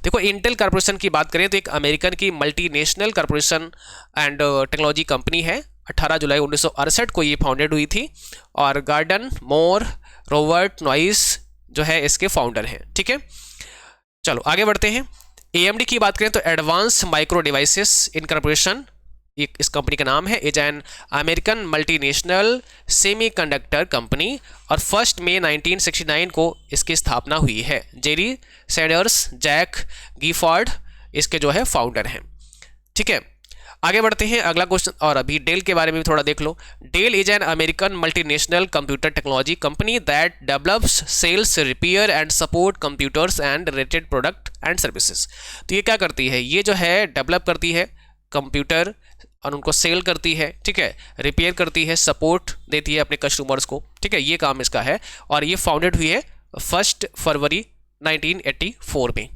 देखो इंटेल कॉर्पोरेशन की बात करें तो एक अमेरिकन की multinational corporation and technology company है, 18 जुलाई 1968 को ये फाउंडेड हुई थी, और गार्डन मोर, रॉबर्ट नॉइस जो है इसके फाउंडर हैं, ठीक है। चलो आगे बढ़ते हैं। AMD की बात करें तो एडवांस माइक्रो डिवाइसेस इनकॉर्पोरेशन, इस कंपनी का नाम है, is an American multinational semiconductor company, और 1 मई 1969 को इसकी स्थापना हुई है। जेरी सैंडर्स, जैक गिफॉर्ड इसके जो है फाउंडर हैं, ठीक है। आगे बढ़ते हैं, अगला क्वेश्चन, और अभी डेल के बारे में भी थोड़ा देख लो। Dell is an American multinational computer technology company that develops, sells, repair and support computers and related product and services. तो ये क्या करती है, ये जो है डेवलप करती है कंप्यूटर, और उनको सेल करती है, ठीक है, रिपेयर करती है, सपोर्ट देती है अपने कस्टमर्स को, ठीक है, ये काम इसका है। और ये फाउंडेड हुई है 1 फरवरी 1984 में।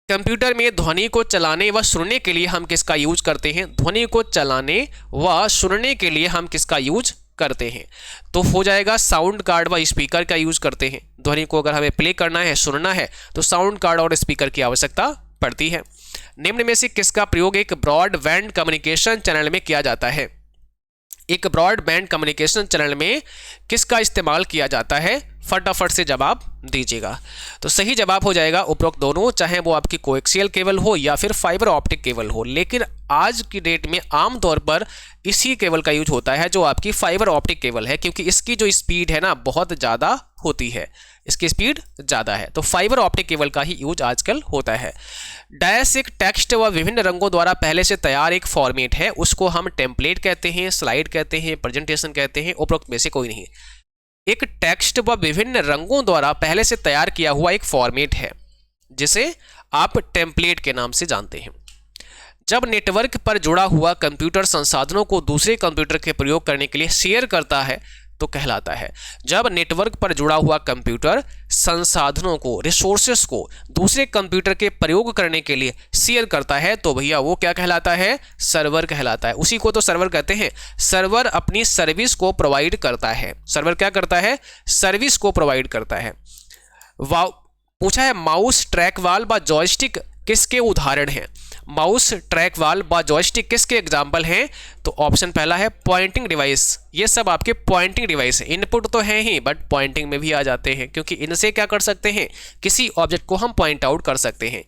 कंप्यूटर में ध्वनि को चलाने व सुनने के लिए हम किसका यूज करते हैं? ध्वनि को चलाने व सुनने के लिए हम किसका यूज करते हैं? तो हो जाएगा साउंड कार्ड व स्पीकर का यूज करते हैं। ध्वनि को अगर हमें प्ले करना है, सुनना है, तो साउंड कार्ड और स्पीकर की आवश्यकता पड़ती है। निम्न में से किसका प्रयोग एक ब्रॉडबैंड कम्युनिकेशन चैनल में किया जाता है? एक ब्रॉडबैंड कम्युनिकेशन चैनल में किसका इस्तेमाल किया जाता है? फटाफट से जवाब दीजिएगा। तो सही जवाब हो जाएगा उपरोक्त दोनों, चाहे वो आपकी कोएक्सियल केबल हो या फिर फाइबर ऑप्टिक केबल हो। लेकिन आज की डेट में आमतौर पर इसी केबल का यूज होता है जो आपकी फाइबर ऑप्टिक केबल है, क्योंकि इसकी जो स्पीड है ना बहुत ज़्यादा होती है, इसकी स्पीड ज़्यादा है। तो फाइबर ऑप्टिक केबल का ही यूज आजकल होता है। डैश एक टेक्स्ट व विभिन्न रंगों द्वारा पहले से तैयार एक फॉर्मेट है, उसको हम टेम्पलेट कहते हैं, स्लाइड कहते हैं, प्रेजेंटेशन कहते हैं, उपरोक्त में से कोई नहीं। एक टेक्स्ट व विभिन्न रंगों द्वारा पहले से तैयार किया हुआ एक फॉर्मेट है जिसे आप टेम्पलेट के नाम से जानते हैं। जब नेटवर्क पर जुड़ा हुआ कंप्यूटर संसाधनों को दूसरे कंप्यूटर के प्रयोग करने के लिए शेयर करता है तो कहलाता है। जब नेटवर्क पर जुड़ा हुआ कंप्यूटर संसाधनों को, रिसोर्सेस को दूसरे कंप्यूटर के प्रयोग करने के लिए शेयर करता है तो भैया वो क्या कहलाता है? सर्वर कहलाता है। उसी को तो सर्वर कहते हैं। सर्वर अपनी सर्विस को प्रोवाइड करता है। सर्वर क्या करता है? सर्विस को प्रोवाइड करता है। पूछा है माउस, ट्रैकबॉल व जॉयस्टिक किसके उदाहरण हैं? माउस, ट्रैकबॉल व जॉयस्टिक किसके एग्जाम्पल हैं? तो ऑप्शन पहला है पॉइंटिंग डिवाइस। ये सब आपके पॉइंटिंग डिवाइस है। इनपुट तो है ही बट पॉइंटिंग में भी आ जाते हैं, क्योंकि इनसे क्या कर सकते हैं? किसी ऑब्जेक्ट को हम पॉइंट आउट कर सकते हैं।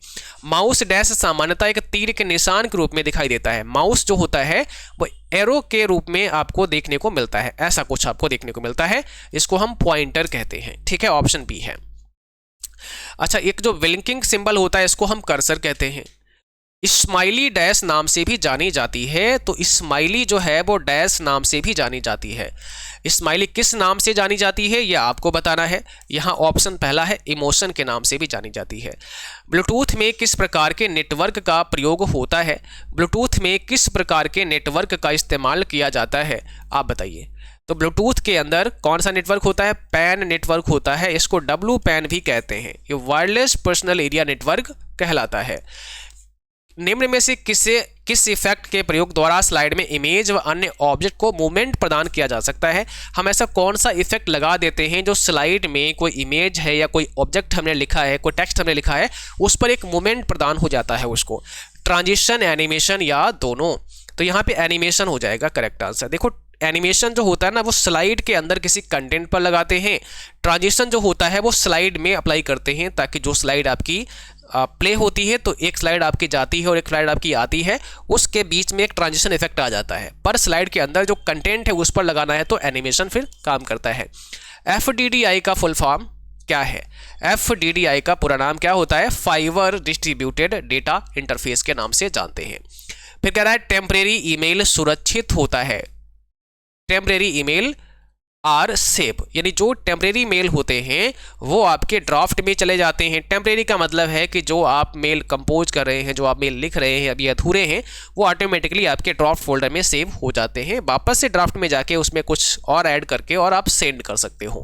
माउस डैश सामान्यतः एक तीर के निशान के रूप में दिखाई देता है। माउस जो होता है वो एरो के रूप में आपको देखने को मिलता है, ऐसा कुछ आपको देखने को मिलता है, इसको हम पॉइंटर कहते हैं, ठीक है, ऑप्शन बी है। अच्छा, एक जो ब्लिंकिंग सिंबल होता है इसको हम कर्सर कहते हैं। स्माइली डैश नाम से भी जानी जाती है, तो स्माइली जो है वो डैश नाम से भी जानी जाती है। स्माइली किस नाम से जानी जाती है यह आपको बताना है। यहाँ ऑप्शन पहला है इमोशन के नाम से भी जानी जाती है। ब्लूटूथ में किस प्रकार के नेटवर्क का प्रयोग होता है? ब्लूटूथ में किस प्रकार के नेटवर्क का इस्तेमाल किया जाता है, आप बताइए। तो ब्लूटूथ के अंदर कौन सा नेटवर्क होता है? पैन नेटवर्क होता है, इसको डब्लू पैन भी कहते हैं। ये वायरलेस पर्सनल एरिया नेटवर्क कहलाता है। निम्न में से किस इफेक्ट के प्रयोग द्वारा स्लाइड में इमेज व अन्य ऑब्जेक्ट को मूवमेंट प्रदान किया जा सकता है? हम ऐसा कौन सा इफेक्ट लगा देते हैं जो स्लाइड में कोई इमेज है या कोई ऑब्जेक्ट हमने लिखा है, कोई टेक्स्ट हमने लिखा है, उस पर एक मूवमेंट प्रदान हो जाता है उसको? ट्रांजिशन, एनिमेशन या दोनों? तो यहाँ पे एनिमेशन हो जाएगा करेक्ट आंसर। देखो, एनिमेशन जो होता है ना वो स्लाइड के अंदर किसी कंटेंट पर लगाते हैं। ट्रांजिशन जो होता है वो स्लाइड में अप्लाई करते हैं, ताकि जो स्लाइड आपकी प्ले होती है तो एक स्लाइड आपकी जाती है और एक स्लाइड आपकी आती है, उसके बीच में एक ट्रांजिशन इफेक्ट आ जाता है। पर स्लाइड के अंदर जो कंटेंट है उस पर लगाना है तो एनिमेशन फिर काम करता है। FDDI का फुल फॉर्म क्या है? FDDI का पूरा नाम क्या होता है? फाइबर डिस्ट्रीब्यूटेड डेटा इंटरफेस के नाम से जानते हैं। फिर कह रहा है टेम्परेरी ईमेल सुरक्षित होता है। टेम्परेरी ईमेल आर सेफ, यानी जो टेम्परेरी मेल होते हैं वो आपके ड्राफ्ट में चले जाते हैं। टेम्परेरी का मतलब है कि जो आप मेल कंपोज कर रहे हैं, जो आप मेल लिख रहे हैं, अभी अधूरे हैं, वो ऑटोमेटिकली आपके ड्राफ्ट फोल्डर में सेव हो जाते हैं। वापस से ड्राफ्ट में जाके उसमें कुछ और ऐड करके और आप सेंड कर सकते हो।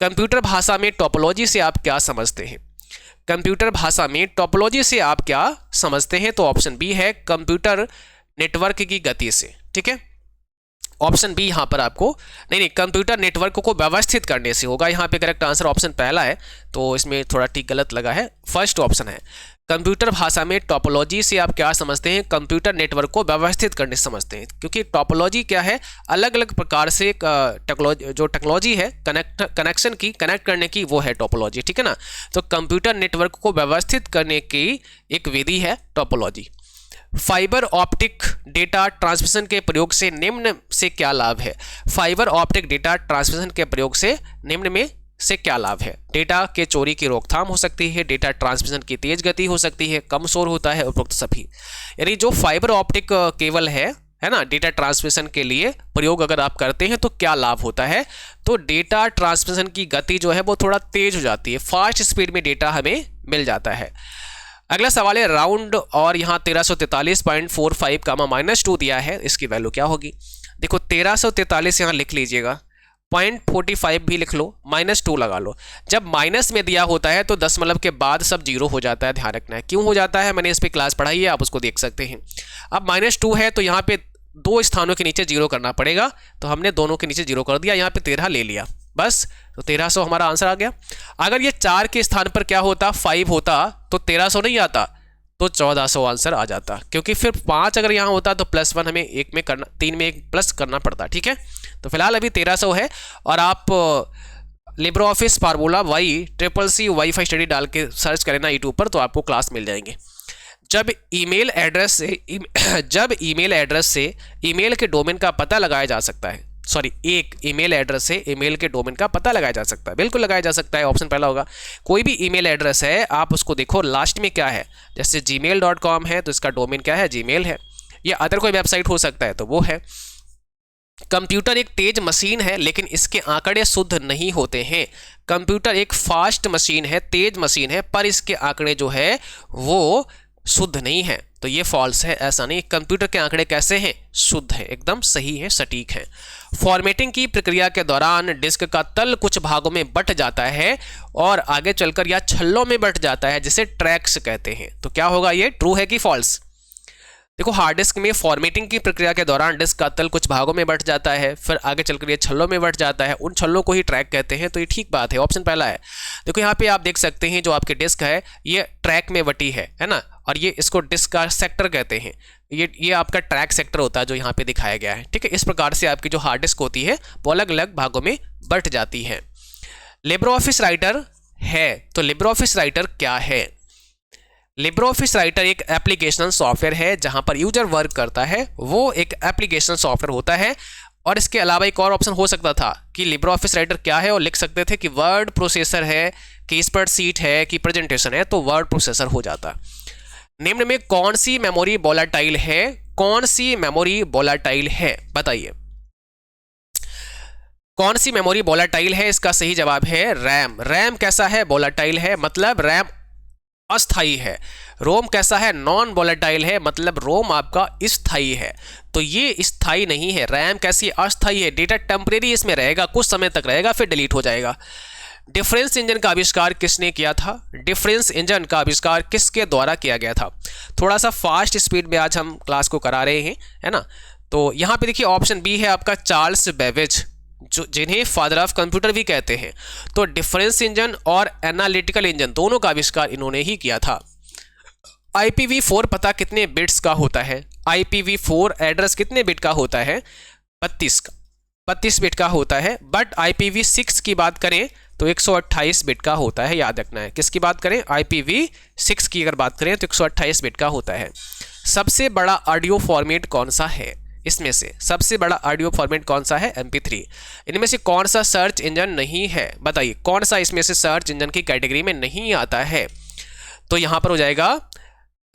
कंप्यूटर भाषा में टोपोलॉजी से आप क्या समझते हैं? कंप्यूटर भाषा में टोपोलॉजी से आप क्या समझते हैं? तो ऑप्शन बी है कंप्यूटर नेटवर्क की गति से, ठीक है। ऑप्शन बी यहाँ पर आपको नहीं, कंप्यूटर नेटवर्क को व्यवस्थित करने से होगा। यहाँ पे करेक्ट आंसर ऑप्शन पहला है, तो इसमें थोड़ा टिक गलत लगा है, फर्स्ट ऑप्शन है। कंप्यूटर भाषा में टोपोलॉजी से आप क्या समझते हैं? कंप्यूटर नेटवर्क को व्यवस्थित करने से समझते हैं, क्योंकि टोपोलॉजी क्या है? अलग अलग प्रकार से जो टेक्नोलॉजी है कनेक्शन की, कनेक्ट करने की, वो है टोपोलॉजी, ठीक है ना। तो कंप्यूटर नेटवर्क को व्यवस्थित करने की एक विधि है topology. Fibre optic data transmission के प्रयोग से निम्न से क्या लाभ है? फाइबर ऑप्टिक डेटा ट्रांसमिशन के प्रयोग से निम्न में से क्या लाभ है? डेटा के चोरी की रोकथाम हो सकती है, डेटा ट्रांसमिशन की तेज गति हो सकती है, कम शोर होता है, उपरोक्त सभी। यानी जो फाइबर ऑप्टिक केबल है ना, डेटा ट्रांसमिशन के लिए प्रयोग अगर आप करते हैं तो क्या लाभ होता है? तो डेटा ट्रांसमिशन की गति जो है वो थोड़ा तेज हो जाती है, फास्ट स्पीड में डेटा हमें मिल जाता है। अगला सवाल है राउंड और यहाँ 1343.45 कामा -2 दिया है, इसकी वैल्यू क्या होगी। देखो 1343 यहाँ लिख लीजिएगा, 0.45 भी लिख लो, -2 लगा लो। जब माइनस में दिया होता है तो दशमलव के बाद सब जीरो हो जाता है, ध्यान रखना है। क्यों हो जाता है, मैंने इस पर क्लास पढ़ाई है, आप उसको देख सकते हैं। अब -2 है तो यहाँ पे दो स्थानों के नीचे जीरो करना पड़ेगा, तो हमने दोनों के नीचे जीरो कर दिया, यहाँ पे 13 ले लिया बस, तो 1300 हमारा आंसर आ गया। अगर ये 4 के स्थान पर क्या होता, 5 होता, तो 1300 नहीं आता, तो 1400 आंसर आ जाता, क्योंकि फिर 5 अगर यहाँ होता तो +1 हमें एक में करना, 3 में एक प्लस करना पड़ता। ठीक है, तो फिलहाल अभी 1300 है। और आप Libre office formula YCCC wifi study डाल के सर्च करें ना यूट्यूब पर, तो आपको क्लास मिल जाएंगे। जब ईमेल एड्रेस से ईमेल के डोमेन का पता लगाया जा सकता है, सॉरी, एक ईमेल एड्रेस से ईमेल के डोमेन का पता लगाया जा सकता है, बिल्कुल लगाया जा सकता है, ऑप्शन पहला होगा। कोई भी ईमेल एड्रेस है, आप उसको देखो लास्ट में क्या है, जैसे gmail.com है तो इसका डोमेन क्या है, जीमेल है, या अदर कोई वेबसाइट हो सकता है तो वो है। कंप्यूटर एक तेज मशीन है लेकिन इसके आंकड़े शुद्ध नहीं होते हैं। कंप्यूटर एक फास्ट मशीन है, तेज मशीन है, पर इसके आंकड़े जो है वो शुद्ध नहीं है, तो ये फॉल्स है, ऐसा नहीं। कंप्यूटर के आंकड़े कैसे हैं, शुद्ध है, एकदम सही है, सटीक है। फॉर्मेटिंग की प्रक्रिया के दौरान डिस्क का तल कुछ भागों में बंट जाता है और आगे चलकर यह छल्लों में बंट जाता है, जिसे ट्रैक्स कहते हैं। तो क्या होगा, ये ट्रू है कि फॉल्स। देखो हार्ड डिस्क में फॉर्मेटिंग की प्रक्रिया के दौरान डिस्क का तल कुछ भागों में बंट जाता है, फिर आगे चलकर ये छल्लों में बंट जाता है, उन छल्लों को ही ट्रैक कहते हैं, तो ये ठीक बात है, ऑप्शन पहला है। देखो यहाँ पे आप देख सकते हैं जो आपकी डिस्क है ये ट्रैक में बटी है ना, और ये इसको डिस्क का सेक्टर कहते हैं, ये आपका ट्रैक सेक्टर होता है जो यहाँ पे दिखाया गया है। ठीक है, इस प्रकार से आपकी जो हार्ड डिस्क होती है वो अलग अलग भागों में बंट जाती है। लिब्रो ऑफिस राइटर है, तो लिब्रो ऑफिस राइटर क्या है। लिब्रो ऑफिस राइटर एक एप्लीकेशन सॉफ्टवेयर है जहां पर यूजर वर्क करता है, वो एक एप्लीकेशन सॉफ्टवेयर होता है। और इसके अलावा एक और ऑप्शन हो सकता था कि लिब्रो ऑफिस राइटर क्या है, और लिख सकते थे कि वर्ड प्रोसेसर है, कि स्प्रेडशीट है, कि प्रेजेंटेशन है, तो वर्ड प्रोसेसर हो जाता। निम्न में कौन सी मेमोरी वोलेटाइल है, कौन सी मेमोरी वोलेटाइल है, बताइए कौन सी मेमोरी वोलेटाइल है। इसका सही जवाब है रैम। रैम कैसा है, वोलेटाइल है, मतलब रैम अस्थाई है। रोम कैसा है, नॉन वोलेटाइल है, मतलब रोम आपका स्थाई है। तो ये स्थाई नहीं है, रैम कैसी अस्थाई है, डेटा टेम्परेरी इसमें रहेगा, कुछ समय तक रहेगा, फिर डिलीट हो जाएगा। डिफरेंस इंजन का आविष्कार किसने किया था, डिफरेंस इंजन का आविष्कार किसके द्वारा किया गया था। थोड़ा सा फास्ट स्पीड में आज हम क्लास को करा रहे हैं, है ना। तो यहाँ पे देखिए ऑप्शन बी है आपका चार्ल्स बेबेज, जो जिन्हें फादर ऑफ कंप्यूटर भी कहते हैं। तो डिफरेंस इंजन और एनालिटिकल इंजन दोनों का आविष्कार इन्होंने ही किया था। IPv4 पता कितने बिट्स का होता है, IPv4 एड्रेस कितने बिट का होता है, 32 बिट का होता है। बट IPv6 की बात करें तो 128 बिट का होता है, याद रखना है। किसकी बात करें, IPv6 की अगर बात करें तो 128 बिट का होता है। सबसे बड़ा ऑडियो फॉर्मेट कौन सा है, इसमें से सबसे बड़ा ऑडियो फॉर्मेट कौन सा है, MP3। इनमें से कौन सा सर्च इंजन नहीं है, बताइए कौन सा इसमें से सर्च इंजन की कैटेगरी में नहीं आता है। तो यहाँ पर हो जाएगा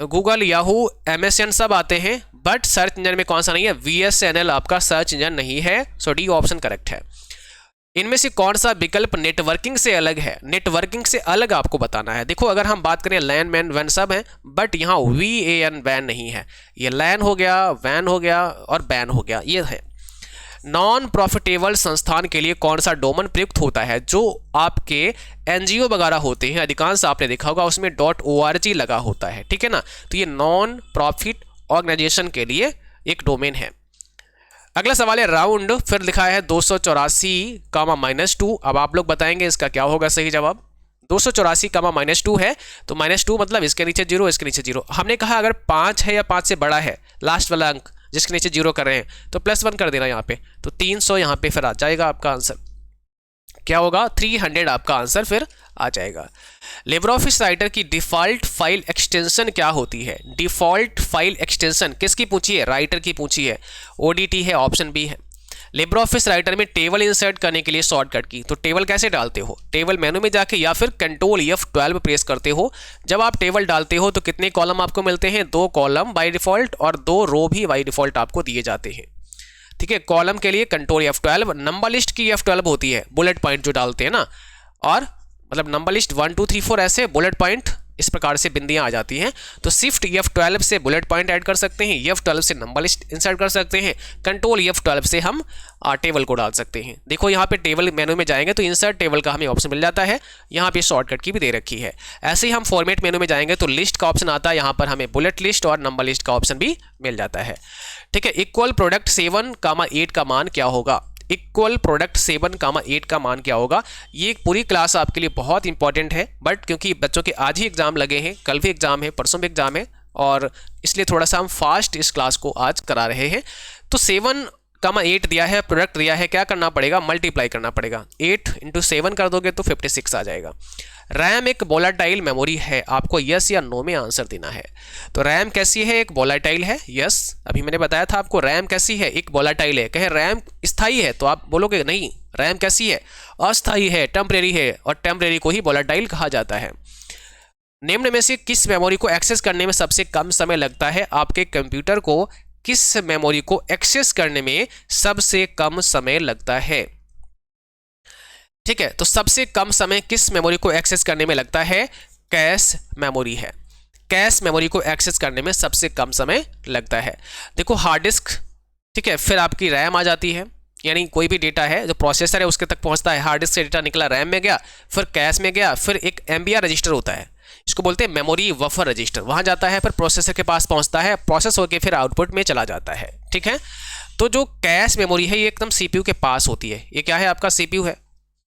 गूगल, याहू, MSN सब आते हैं, बट सर्च इंजन में कौन सा नहीं है, VSNL आपका सर्च इंजन नहीं है। सो डी ऑप्शन करेक्ट है। इनमें से कौन सा विकल्प नेटवर्किंग से अलग है, नेटवर्किंग से अलग आपको बताना है। देखो अगर हम बात करें लैन मैन वैन सब है, बट यहाँ VAN वैन नहीं है, ये लैन हो गया, वैन हो गया और बैन हो गया, ये है। नॉन प्रॉफिटेबल संस्थान के लिए कौन सा डोमेन प्रयुक्त होता है, जो आपके NGO वगैरह होते हैं, अधिकांश आपने देखा होगा उसमें .org लगा होता है, ठीक है ना। तो ये नॉन प्रॉफिट ऑर्गेनाइजेशन के लिए एक डोमेन है। अगला सवाल है राउंड, फिर लिखा है 284, -2। अब आप लोग बताएंगे इसका क्या होगा सही जवाब। 284, -2 है, तो -2 मतलब इसके नीचे 0, इसके नीचे 0। हमने कहा अगर 5 है या 5 से बड़ा है लास्ट वाला अंक जिसके नीचे 0 कर रहे हैं, तो +1 कर देना यहाँ पे, तो 300 यहाँ पे फिर आ जाएगा आपका आंसर। क्या होगा, 300 आपका आंसर फिर आ जाएगा। लिब्रो ऑफिस राइटर की डिफ़ॉल्ट फाइल एक्सटेंशन क्या होती है, डिफ़ॉल्ट फाइल एक्सटेंशन किसकी पूछी है, राइटर की पूछी है, ODT है, ऑप्शन बी है। लिब्रो ऑफिस राइटर में टेबल इंसर्ट करने के लिए शॉर्टकट की, तो टेबल कैसे डालते हो, टेबल मेनू में जाके या फिर कंट्रोल F12 प्रेस करते हो। जब आप टेबल डालते हो तो कितने कॉलम आपको मिलते हैं, 2 कॉलम बाय डिफ़ॉल्ट और 2 रो भी बाय डिफ़ॉल्ट आपको दिए जाते हैं। ठीक है, कॉलम के लिए कंट्रोल F12, नंबर लिस्ट की F12 होती है, बुलेट पॉइंट जो डालते हैं ना, और मतलब नंबर लिस्ट 1 2 3 4 ऐसे, बुलेट पॉइंट इस प्रकार से बिंदियां आ जाती हैं। तो शिफ्ट F12 से बुलेट पॉइंट ऐड कर सकते हैं, F12 से नंबर लिस्ट इंसर्ट कर सकते हैं, कंट्रोल F12 से हम टेबल को डाल सकते हैं। देखो यहाँ पे टेबल मेनू में जाएंगे तो इंसर्ट टेबल का हमें ऑप्शन मिल जाता है, यहाँ पे शॉर्टकट की भी दे रखी है। ऐसे ही हम फॉर्मेट मेनू में जाएंगे तो लिस्ट का ऑप्शन आता है, यहाँ पर हमें बुलेट लिस्ट और नंबर लिस्ट का ऑप्शन भी मिल जाता है। ठीक है, इक्वल प्रोडक्ट 7, 8 का मान क्या होगा, इक्वल प्रोडक्ट 7, 8 का मान क्या होगा। ये पूरी क्लास आपके लिए बहुत इंपॉर्टेंट है, बट क्योंकि बच्चों के आज ही एग्जाम लगे हैं, कल भी एग्जाम है, परसों भी एग्जाम है, और इसलिए थोड़ा सा हम फास्ट इस क्लास को आज करा रहे हैं। तो 7, 8 दिया है, प्रोडक्ट दिया है, क्या करना पड़ेगा, मल्टीप्लाई करना पड़ेगा। 8 × 7 कर दोगे तो 56 आ जाएगा। रैम एक वोलेटाइल मेमोरी है, आपको यस या नो में आंसर देना है। तो रैम कैसी है, एक वोलेटाइल है, यस। अभी मैंने बताया था आपको रैम कैसी है, एक वोलेटाइल है। कहे रैम स्थायी है तो आप बोलोगे नहीं, रैम कैसी है, अस्थायी है, टेम्परेरी है, और टेम्परेरी को ही वोलेटाइल कहा जाता है। निम्न में से किस मेमोरी को एक्सेस करने में सबसे कम समय लगता है, आपके कंप्यूटर को किस मेमोरी को एक्सेस करने में सबसे कम समय लगता है। ठीक है, तो सबसे कम समय किस मेमोरी को एक्सेस करने में लगता है, कैश मेमोरी है। कैश मेमोरी को एक्सेस करने में सबसे कम समय लगता है। देखो हार्ड डिस्क, ठीक है, फिर आपकी रैम आ जाती है, यानी कोई भी डेटा है जो प्रोसेसर है उसके तक पहुंचता है, हार्ड डिस्क से डेटा निकला रैम में गया, फिर कैश में गया, फिर एक MBR रजिस्टर होता है, इसको बोलते हैं मेमोरी बफर रजिस्टर, वहां जाता है, फिर प्रोसेसर के पास पहुंचता है, प्रोसेस होकर फिर आउटपुट में चला जाता है। ठीक है, तो जो कैश मेमोरी है ये एकदम CPU के पास होती है। ये क्या है, आपका CPU है,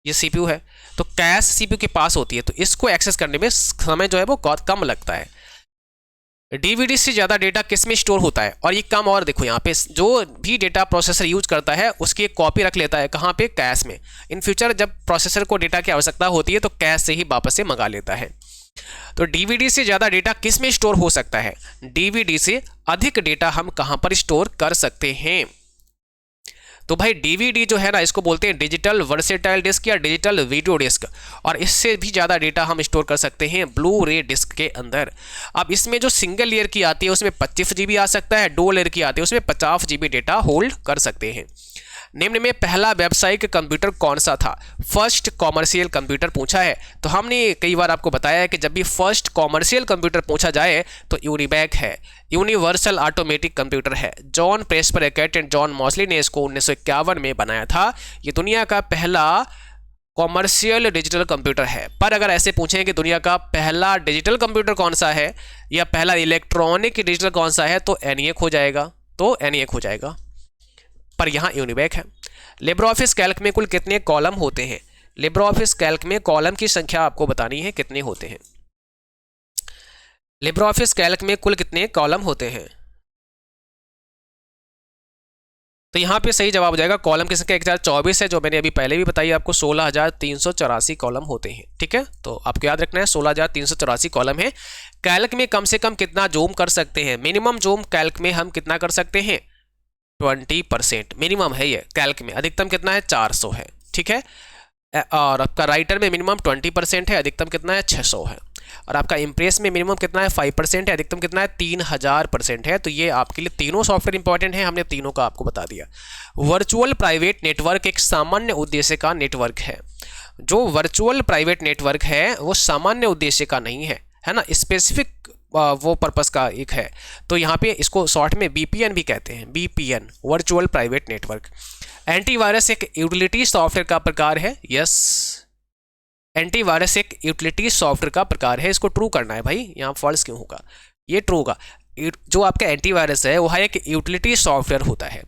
ये CPU है, तो कैश CPU के पास होती है, तो इसको एक्सेस करने में समय जो है वो बहुत कम लगता है। DVD से ज़्यादा डेटा किस में स्टोर होता है, और ये कम, और देखो यहाँ पे जो भी डेटा प्रोसेसर यूज करता है उसकी एक कॉपी रख लेता है, कहाँ पे, कैश में। इन फ्यूचर जब प्रोसेसर को डेटा की आवश्यकता होती है तो कैश से ही वापस से मंगा लेता है। तो DVD से ज़्यादा डेटा किस में स्टोर हो सकता है, DVD से अधिक डेटा हम कहाँ पर स्टोर कर सकते हैं। तो भाई DVD जो है ना, इसको बोलते हैं डिजिटल वर्सेटाइल डिस्क या डिजिटल वीडियो डिस्क, और इससे भी ज़्यादा डेटा हम स्टोर कर सकते हैं ब्लू रे डिस्क के अंदर। अब इसमें जो सिंगल लेयर की आती है उसमें 25 GB आ सकता है, 2 लेयर की आती है उसमें 50 GB डेटा होल्ड कर सकते हैं। निम्न में पहला व्यावसायिक कंप्यूटर कौन सा था, फर्स्ट कॉमर्शियल कंप्यूटर पूछा है। तो हमने कई बार आपको बताया है कि जब भी फर्स्ट कॉमर्शियल कंप्यूटर पूछा जाए तो यूनिबैक है, यूनिवर्सल ऑटोमेटिक कंप्यूटर है। John Presper Eckert and John Mauchly ने इसको 1951 में बनाया था। ये दुनिया का पहला कॉमर्शियल डिजिटल कंप्यूटर है। पर अगर ऐसे पूछें कि दुनिया का पहला डिजिटल कंप्यूटर कौन सा है या पहला इलेक्ट्रॉनिक डिजिटल कौन सा है, तो ENIAC हो जाएगा, तो ENIAC हो जाएगा, पर यहाँ यूनिबैक है। लिब्रियोफिस कैल्क में कुल कितने कॉलम होते हैं, लिब्रियोफिस कैल्क में कॉलम की संख्या आपको बतानी है, कितने होते हैं। लिब्रियोफिस कैल्क में कुल कितने कॉलम होते हैं, तो यहाँ पे सही जवाब हो जाएगा कॉलम की संख्या 1024 है, जो मैंने अभी पहले भी बताई आपको, 16,384 कॉलम होते हैं। ठीक है, तो आपको याद रखना है 16,384 कॉलम है। कैल्क में कम से कम कितना जूम कर सकते हैं, मिनिमम जूम कैल्क में हम कितना कर सकते हैं, 20% मिनिमम है ये कैल्क में, अधिकतम कितना है, 400 है। ठीक है, और आपका राइटर में मिनिमम 20% है, अधिकतम कितना है, 600 है। और आपका इम्प्रेस में मिनिमम कितना है, 5% है, अधिकतम कितना है, 3000% है। तो ये आपके लिए तीनों सॉफ्टवेयर इंपॉर्टेंट है, हमने तीनों का आपको बता दिया। वर्चुअल प्राइवेट नेटवर्क एक सामान्य उद्देश्य का नेटवर्क है। जो वर्चुअल प्राइवेट नेटवर्क है वो सामान्य उद्देश्य का नहीं है, है ना, स्पेसिफिक वो पर्पस का एक है। तो यहाँ पे इसको शॉर्ट में VPN भी कहते हैं, VPN virtual private network. Antivirus एक यूटिलिटी सॉफ्टवेयर का प्रकार है, यस, एंटीवायरस एक यूटिलिटी सॉफ्टवेयर का प्रकार है। इसको ट्रू करना है भाई, यहाँ फॉल्स क्यों होगा, ये ट्रू होगा। जो आपका एंटीवायरस है वह एक यूटिलिटी सॉफ्टवेयर होता है।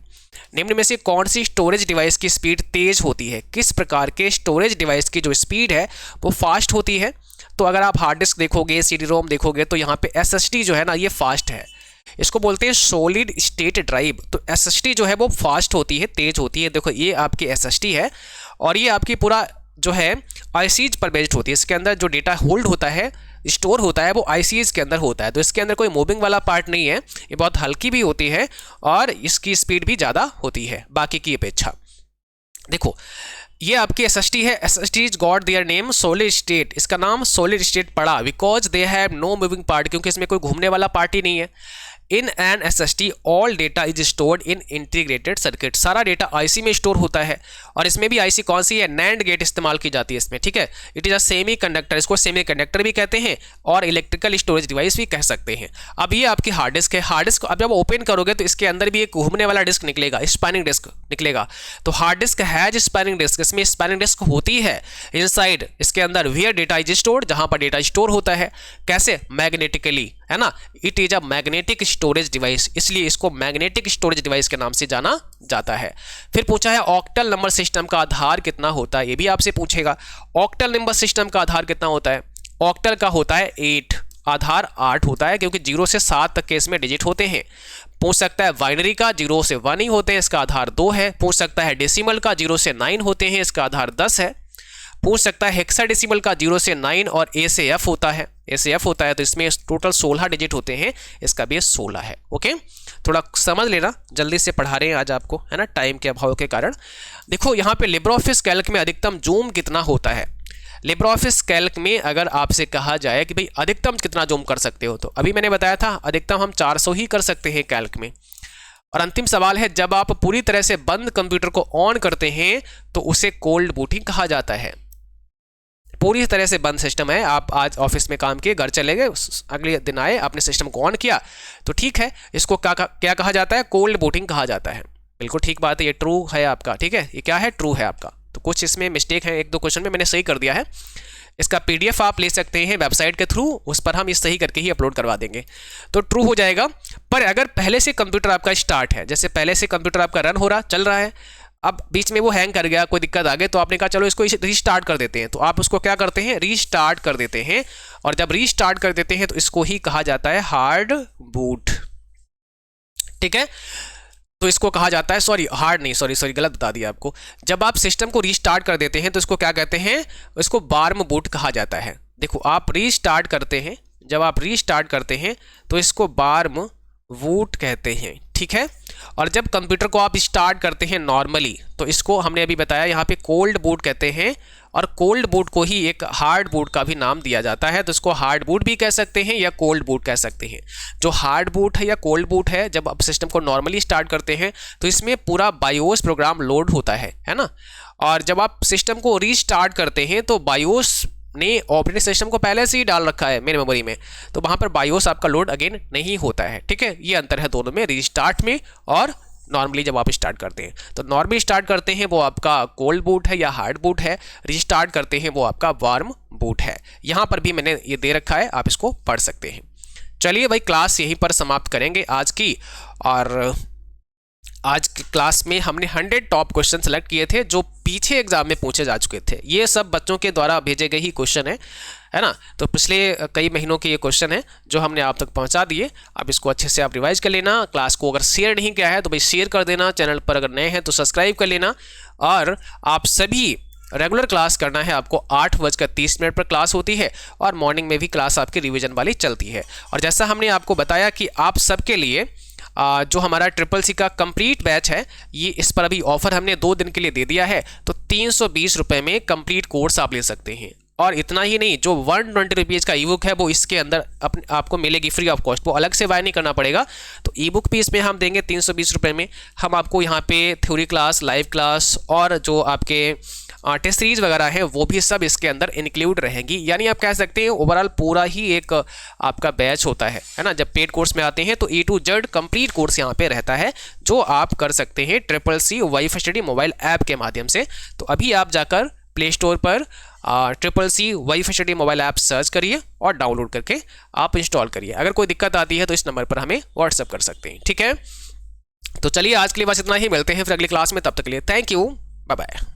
निम्न में से कौन सी स्टोरेज डिवाइस की स्पीड तेज होती है, किस प्रकार के स्टोरेज डिवाइस की जो स्पीड है वो फास्ट होती है। तो अगर आप हार्ड डिस्क देखोगे, CD-ROM देखोगे, तो यहाँ पे SSD जो है ना ये फास्ट है, इसको बोलते हैं सॉलिड स्टेट ड्राइव। तो SSD जो है वो फास्ट होती है, तेज होती है। देखो ये आपकी SSD है और ये आपकी पूरा जो है ICs पर बेस्ड होती है। इसके अंदर जो डेटा होल्ड होता है, स्टोर होता है, वो ICs के अंदर होता है। तो इसके अंदर कोई मूविंग वाला पार्ट नहीं है, ये बहुत हल्की भी होती है और इसकी स्पीड भी ज़्यादा होती है बाकी की अपेक्षा। देखो ये आपकी SSD है, SSDs got their name solid state. इसका नाम सॉलिड स्टेट पड़ा because they have no moving part, क्योंकि इसमें कोई घूमने वाला पार्ट ही नहीं है। In an SSD all data is stored in integrated circuit. सारा डेटा आईसी में स्टोर होता है, और इसमें भी आईसी कौन सी है, नैंड गेट इस्तेमाल की जाती है इसमें, ठीक है। It is a semi conductor, इसको सेमी कंडक्टर भी कहते हैं और इलेक्ट्रिकल स्टोरेज डिवाइस भी कह सकते हैं। अब ये आपकी हार्ड डिस्क है। हार्ड डिस्क अब जब ओपन करोगे तो इसके अंदर भी एक घूमने वाला डिस्क निकलेगा, स्पैनिंग डिस्क निकलेगा। तो hard disk has spinning disk, इसमें स्पैनिंग डिस्क होती है इनसाइड, इसके अंदर वेयर डेटा इज स्टोर्ड, जहां पर डेटा स्टोर होता है। कैसे, मैग्नेटिकली, है ना। It is a magnetic storage device, इसलिए इसको मैग्नेटिक स्टोरेज डिवाइस के नाम से जाना जाता है। फिर पूछा है ऑक्टल नंबर सिस्टम का आधार कितना होता है, ये भी आपसे पूछेगा। ऑक्टल नंबर सिस्टम का आधार कितना होता है, ऑक्टल का होता है 8, आधार 8 होता है, क्योंकि 0 से 7 तक के इसमें डिजिट होते हैं। पूछ सकता है बाइनरी का 0 से 1 ही होते हैं, इसका आधार 2 है। पूछ सकता है डेसिमल का 0 से 9 होते हैं, इसका आधार 10 है। पूछ सकता है हेक्साडेसिमल का 0 से 9 और ए से एफ होता है, ए से एफ होता है, तो इसमें टोटल 16 डिजिट होते हैं, इसका बेस 16 है। ओके, थोड़ा समझ लेना, जल्दी से पढ़ा रहे हैं आज आपको, है ना, टाइम के अभाव के कारण। देखो यहाँ पे लिब्रे ऑफिस कैल्क में अधिकतम जूम कितना होता है। लिब्रे ऑफिस कैल्क में अगर आपसे कहा जाए कि भाई अधिकतम कितना जूम कर सकते हो, तो अभी मैंने बताया था अधिकतम हम 400 ही कर सकते हैं कैल्क में। और अंतिम सवाल है, जब आप पूरी तरह से बंद कंप्यूटर को ऑन करते हैं तो उसे कोल्ड बूटिंग कहा जाता है। पूरी तरह से बंद सिस्टम है, आप आज ऑफिस में काम किए, घर चले गए, अगले दिन आए, आपने सिस्टम को ऑन किया, तो ठीक है, इसको क्या कहा जाता है, कोल्ड बूटिंग कहा जाता है। बिल्कुल ठीक बात है, ये ट्रू है आपका, ठीक है, ये क्या है, ट्रू है आपका। तो कुछ इसमें मिस्टेक है, 1-2 क्वेश्चन में मैंने सही कर दिया है। इसका PDF आप ले सकते हैं वेबसाइट के थ्रू, उस पर हम इस सही करके ही अपलोड करवा देंगे, तो ट्रू हो जाएगा। पर अगर पहले से कंप्यूटर आपका स्टार्ट है, जैसे पहले से कंप्यूटर आपका रन हो रहा, चल रहा है, अब बीच में वो हैंग कर गया, कोई दिक्कत आ गई, तो आपने कहा चलो इसको रीस्टार्ट कर देते हैं, तो आप उसको क्या करते हैं, रीस्टार्ट कर देते हैं। और जब रीस्टार्ट कर देते हैं तो इसको ही कहा जाता है हार्ड बूट, ठीक है। तो इसको कहा जाता है, सॉरी हार्ड नहीं, सॉरी गलत बता दिया आपको। जब आप सिस्टम को रीस्टार्ट कर देते हैं तो इसको क्या कहते हैं, इसको वार्म बूट कहा जाता है। देखो आप रीस्टार्ट करते हैं, जब आप रीस्टार्ट करते हैं तो इसको वार्म बूट कहते हैं, ठीक है। और जब कंप्यूटर को आप स्टार्ट करते हैं नॉर्मली, तो इसको हमने अभी बताया यहाँ पे कोल्ड बूट कहते हैं, और कोल्ड बूट को ही एक हार्ड बूट का भी नाम दिया जाता है। तो इसको हार्ड बूट भी कह सकते हैं या कोल्ड बूट कह सकते हैं। जो हार्ड बूट है या कोल्ड बूट है, जब आप सिस्टम को नॉर्मली स्टार्ट करते हैं तो इसमें पूरा बायोस प्रोग्राम लोड होता है ना। और जब आप सिस्टम को रीस्टार्ट करते हैं तो बायोस ने ऑपरेटिंग सिस्टम को पहले से ही डाल रखा है मेन मेमोरी में, तो वहाँ पर बायोस आपका लोड अगेन नहीं होता है, ठीक है। ये अंतर है दोनों में, रीस्टार्ट में और नॉर्मली जब आप स्टार्ट करते हैं। तो नॉर्मली स्टार्ट करते हैं वो आपका कोल्ड बूट है या हार्ड बूट है, रीस्टार्ट करते हैं वो आपका वार्म बूट है। यहाँ पर भी मैंने ये दे रखा है, आप इसको पढ़ सकते हैं। चलिए भाई, क्लास यहीं पर समाप्त करेंगे आज की। और आज की क्लास में हमने 100 टॉप क्वेश्चन सेलेक्ट किए थे जो पीछे एग्जाम में पूछे जा चुके थे। ये सब बच्चों के द्वारा भेजे गए ही क्वेश्चन है ना। तो पिछले कई महीनों के ये क्वेश्चन है जो हमने आप तक पहुंचा दिए। अब इसको अच्छे से आप रिवाइज कर लेना। क्लास को अगर शेयर नहीं किया है तो भाई शेयर कर देना। चैनल पर अगर नए हैं तो सब्सक्राइब कर लेना। और आप सभी रेगुलर क्लास करना है आपको। 8:30 पर क्लास होती है और मॉर्निंग में भी क्लास आपकी रिवीजन वाली चलती है। और जैसा हमने आपको बताया कि आप सबके लिए जो हमारा CCC का कंप्लीट बैच है, ये इस पर अभी ऑफर हमने 2 दिन के लिए दे दिया है। तो 320 रुपये में कंप्लीट कोर्स आप ले सकते हैं। और इतना ही नहीं, जो 120 रुपीज़ का ई बुक है वो इसके अंदर आपको मिलेगी फ्री ऑफ कॉस्ट, वो अलग से बाय नहीं करना पड़ेगा। तो ई बुक भी इसमें हम देंगे 320 रुपये में। हम आपको यहाँ पे थ्योरी क्लास, लाइव क्लास और जो आपके टेस्ट सीरीज वगैरह है वो भी सब इसके अंदर इंक्लूड रहेंगी। यानी आप कह सकते हैं ओवरऑल पूरा ही एक आपका बैच होता है ना। जब पेड कोर्स में आते हैं तो A to Z complete course यहाँ पे रहता है जो आप कर सकते हैं CCC wifi study mobile app के माध्यम से। तो अभी आप जाकर प्ले स्टोर पर CCC wifi study mobile app search करिए और डाउनलोड करके आप इंस्टॉल करिए। अगर कोई दिक्कत आती है तो इस नंबर पर हमें व्हाट्सअप कर सकते हैं, ठीक है। तो चलिए आज के लिए बस इतना ही, मिलते हैं फिर अगली क्लास में। तब तक के लिए थैंक यू, बाय बाय।